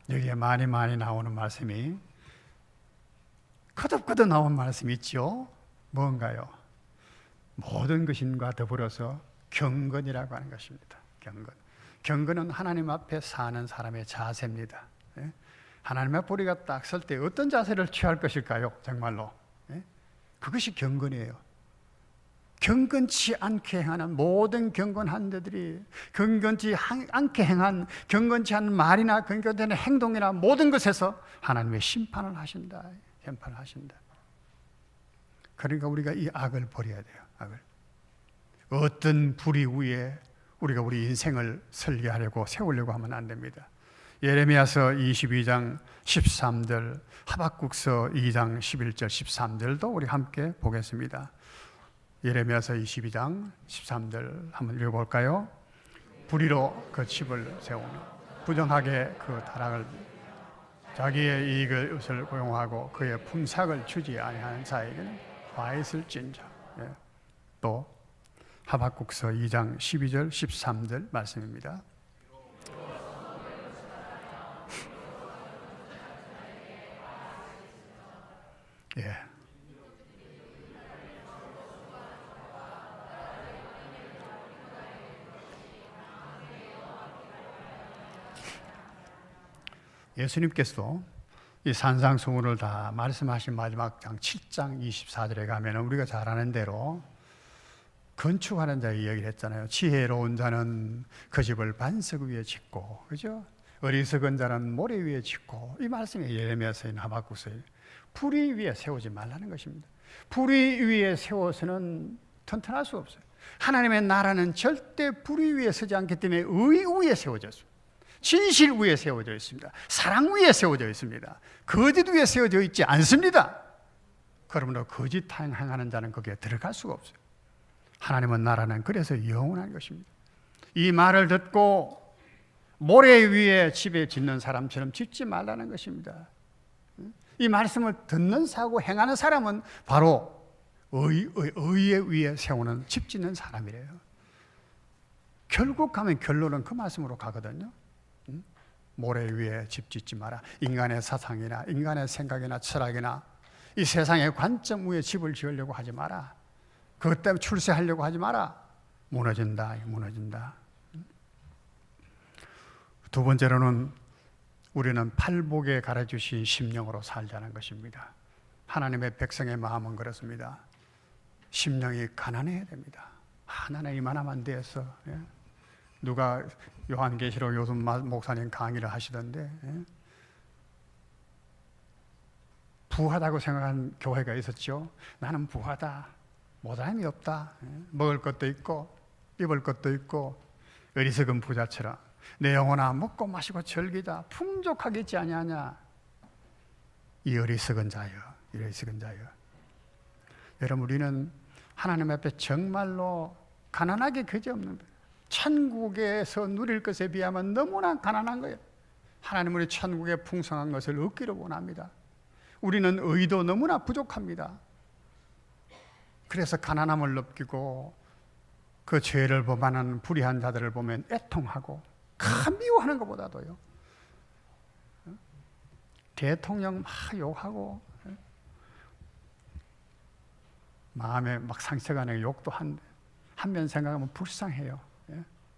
여기에 많이 나오는 말씀이 거듭거듭 나온 말씀이 있죠. 뭔가요? 모든 것인과 더불어서 경건이라고 하는 것입니다. 경건은 하나님 앞에 사는 사람의 자세입니다. 하나님 앞에 우리가 딱 설 때 어떤 자세를 취할 것일까요? 정말로 그것이 경건이에요. 경건치 않게 행하는 모든 경건한 자들이 경건치 않게 행한 경건치 않은 말이나 경건치 않은 행동이나 모든 것에서 하나님의 심판을 하신다. 그러니까 우리가 이 악을 버려야 돼요. 악을. 어떤 불의 위에 우리가 우리 인생을 설계하려고 세우려고 하면 안 됩니다. 예레미야서 22장 13절, 하박국서 2장 11절 13절도 우리 함께 보겠습니다. 예레미야서 22장 13절 한번 읽어볼까요? 불의로 그 집을 세우며 부정하게 그 타락을 자기의 이익을 고용하고 그의 품삯을 주지 아니하는 자에게는 화 있을진저. 또 하박국서 2장 12절 13절 말씀입니다. 예수님께서도 이 산상수훈을 다 말씀하신 마지막 장 7장 24절에 가면 우리가 잘 아는 대로 건축하는 자의 이야기를 했잖아요. 지혜로운 자는 그 집을 반석 위에 짓고, 그죠? 어리석은 자는 모래 위에 짓고, 이 말씀이 예레미야서인 하박국서에 불의 위에 세우지 말라는 것입니다. 불의 위에 세워서는 튼튼할 수 없어요. 하나님의 나라는 절대 불의 위에 서지 않기 때문에 의 위에 세워졌습니다. 진실 위에 세워져 있습니다. 사랑 위에 세워져 있습니다. 거짓 위에 세워져 있지 않습니다. 그러므로 거짓 행하는 자는 거기에 들어갈 수가 없어요. 하나님의 나라는 그래서 영원한 것입니다. 이 말을 듣고 모래 위에 집에 짓는 사람처럼 짓지 말라는 것입니다. 이 말씀을 듣는 사고 행하는 사람은 바로 의의 위에 세우는 집 짓는 사람이래요. 결국 가면 결론은 그 말씀으로 가거든요. 모래 위에 집 짓지 마라. 인간의 사상이나 인간의 생각이나 철학이나 이 세상의 관점 위에 집을 지으려고 하지 마라. 그것 때문에 출세하려고 하지 마라. 무너진다. 두 번째로는 우리는 팔복에 가르쳐주신 심령으로 살자는 것입니다. 하나님의 백성의 마음은 그렇습니다. 심령이 가난해야 됩니다. 나는 이만하면 안 돼서 누가 요한계시록 요즘 목사님 강의를 하시던데, 부하다고 생각한 교회가 있었죠. 나는 부하다, 모자람이 없다, 먹을 것도 있고 입을 것도 있고 어리석은 부자처럼 내 영혼아 먹고 마시고 즐기다 풍족하게 있지 아니하냐. 이 어리석은 자여, 이 어리석은 자여. 여러분, 우리는 하나님 앞에 정말로 가난하게 그지없는 거예요. 천국에서 누릴 것에 비하면 너무나 가난한 거예요. 하나님은 우리 천국의 풍성한 것을 얻기를 원합니다. 우리는 의도 너무나 부족합니다. 그래서 가난함을 느끼고 그 죄를 범하는 불의한 자들을 보면 애통하고 미워하는 것보다도요, 대통령 막 욕하고 마음에 막 상처가 나고 욕도 한면 생각하면 불쌍해요.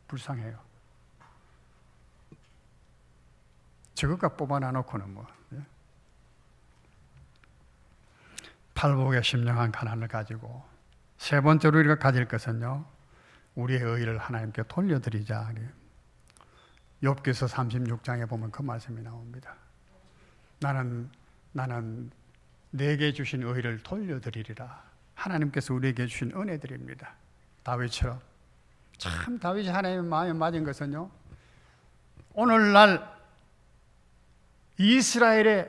불쌍해요. 저것과 뽑아놔놓고는 뭐. 팔복의 심령한 가난을 가지고 세 번째로 우리가 가질 것은요, 우리의 의를 하나님께 돌려드리자. 욥기서 36장에 보면 그 말씀이 나옵니다. 나는 내게 주신 의를 돌려드리리라. 하나님께서 우리에게 주신 은혜들입니다. 다윗처럼. 참 다윗이 하나님의 마음에 맞은 것은요, 오늘날 이스라엘에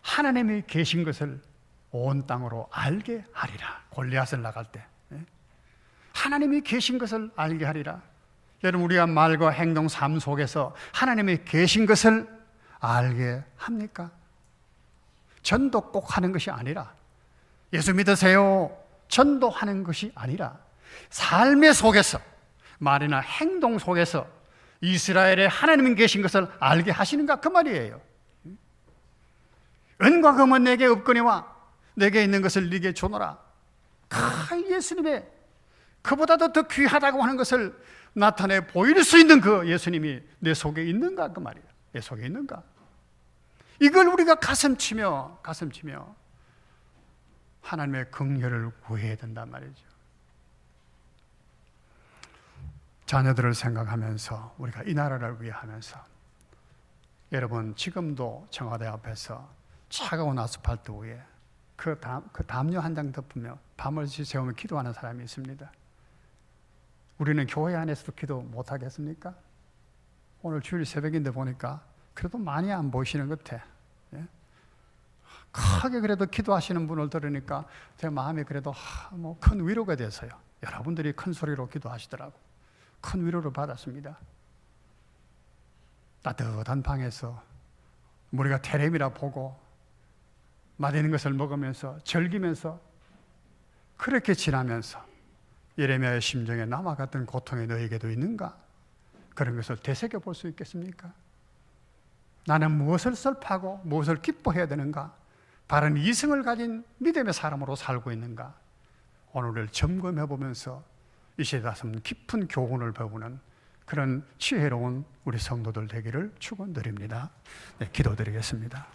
하나님이 계신 것을 온 땅으로 알게 하리라. 골리앗을 나갈 때 하나님이 계신 것을 알게 하리라. 여러분, 우리가 말과 행동, 삶 속에서 하나님이 계신 것을 알게 합니까? 전도 꼭 하는 것이 아니라, 예수 믿으세요, 전도하는 것이 아니라 삶의 속에서, 말이나 행동 속에서 이스라엘에 하나님이 계신 것을 알게 하시는가, 그 말이에요. 은과 금은 내게 없거니와 내게 있는 것을 네게 주노라. 예수님의 그보다도 더 귀하다고 하는 것을 나타내 보일 수 있는 그 예수님이 내 속에 있는가, 그 말이에요. 내 속에 있는가. 이걸 우리가 가슴치며 하나님의 긍휼을 구해야 된단 말이죠. 자녀들을 생각하면서, 우리가 이 나라를 위하면서, 여러분 지금도 청와대 앞에서 차가운 아스팔트 위에 그 담요 한 장 덮으며 밤을 새우며 기도하는 사람이 있습니다. 우리는 교회 안에서도 기도 못 하겠습니까? 오늘 주일 새벽인데 보니까 그래도 많이 안 보이시는 것 같아. 크게 그래도 기도하시는 분을 들으니까 제 마음이 그래도 큰 위로가 돼서요. 여러분들이 큰 소리로 기도하시더라고. 큰 위로를 받았습니다. 따뜻한 방에서 우리가 테레비라 보고 맛있는 것을 먹으면서 즐기면서 그렇게 지나면서 예레미야의 심정에 남아 같은 고통이 너에게도 있는가? 그런 것을 되새겨 볼 수 있겠습니까? 나는 무엇을 슬퍼하고 무엇을 기뻐해야 되는가? 바른 이성을 가진 믿음의 사람으로 살고 있는가? 오늘을 점검해 보면서 이 시대에 깊은 교훈을 배우는 그런 지혜로운 우리 성도들 되기를 축원드립니다. 네, 기도드리겠습니다.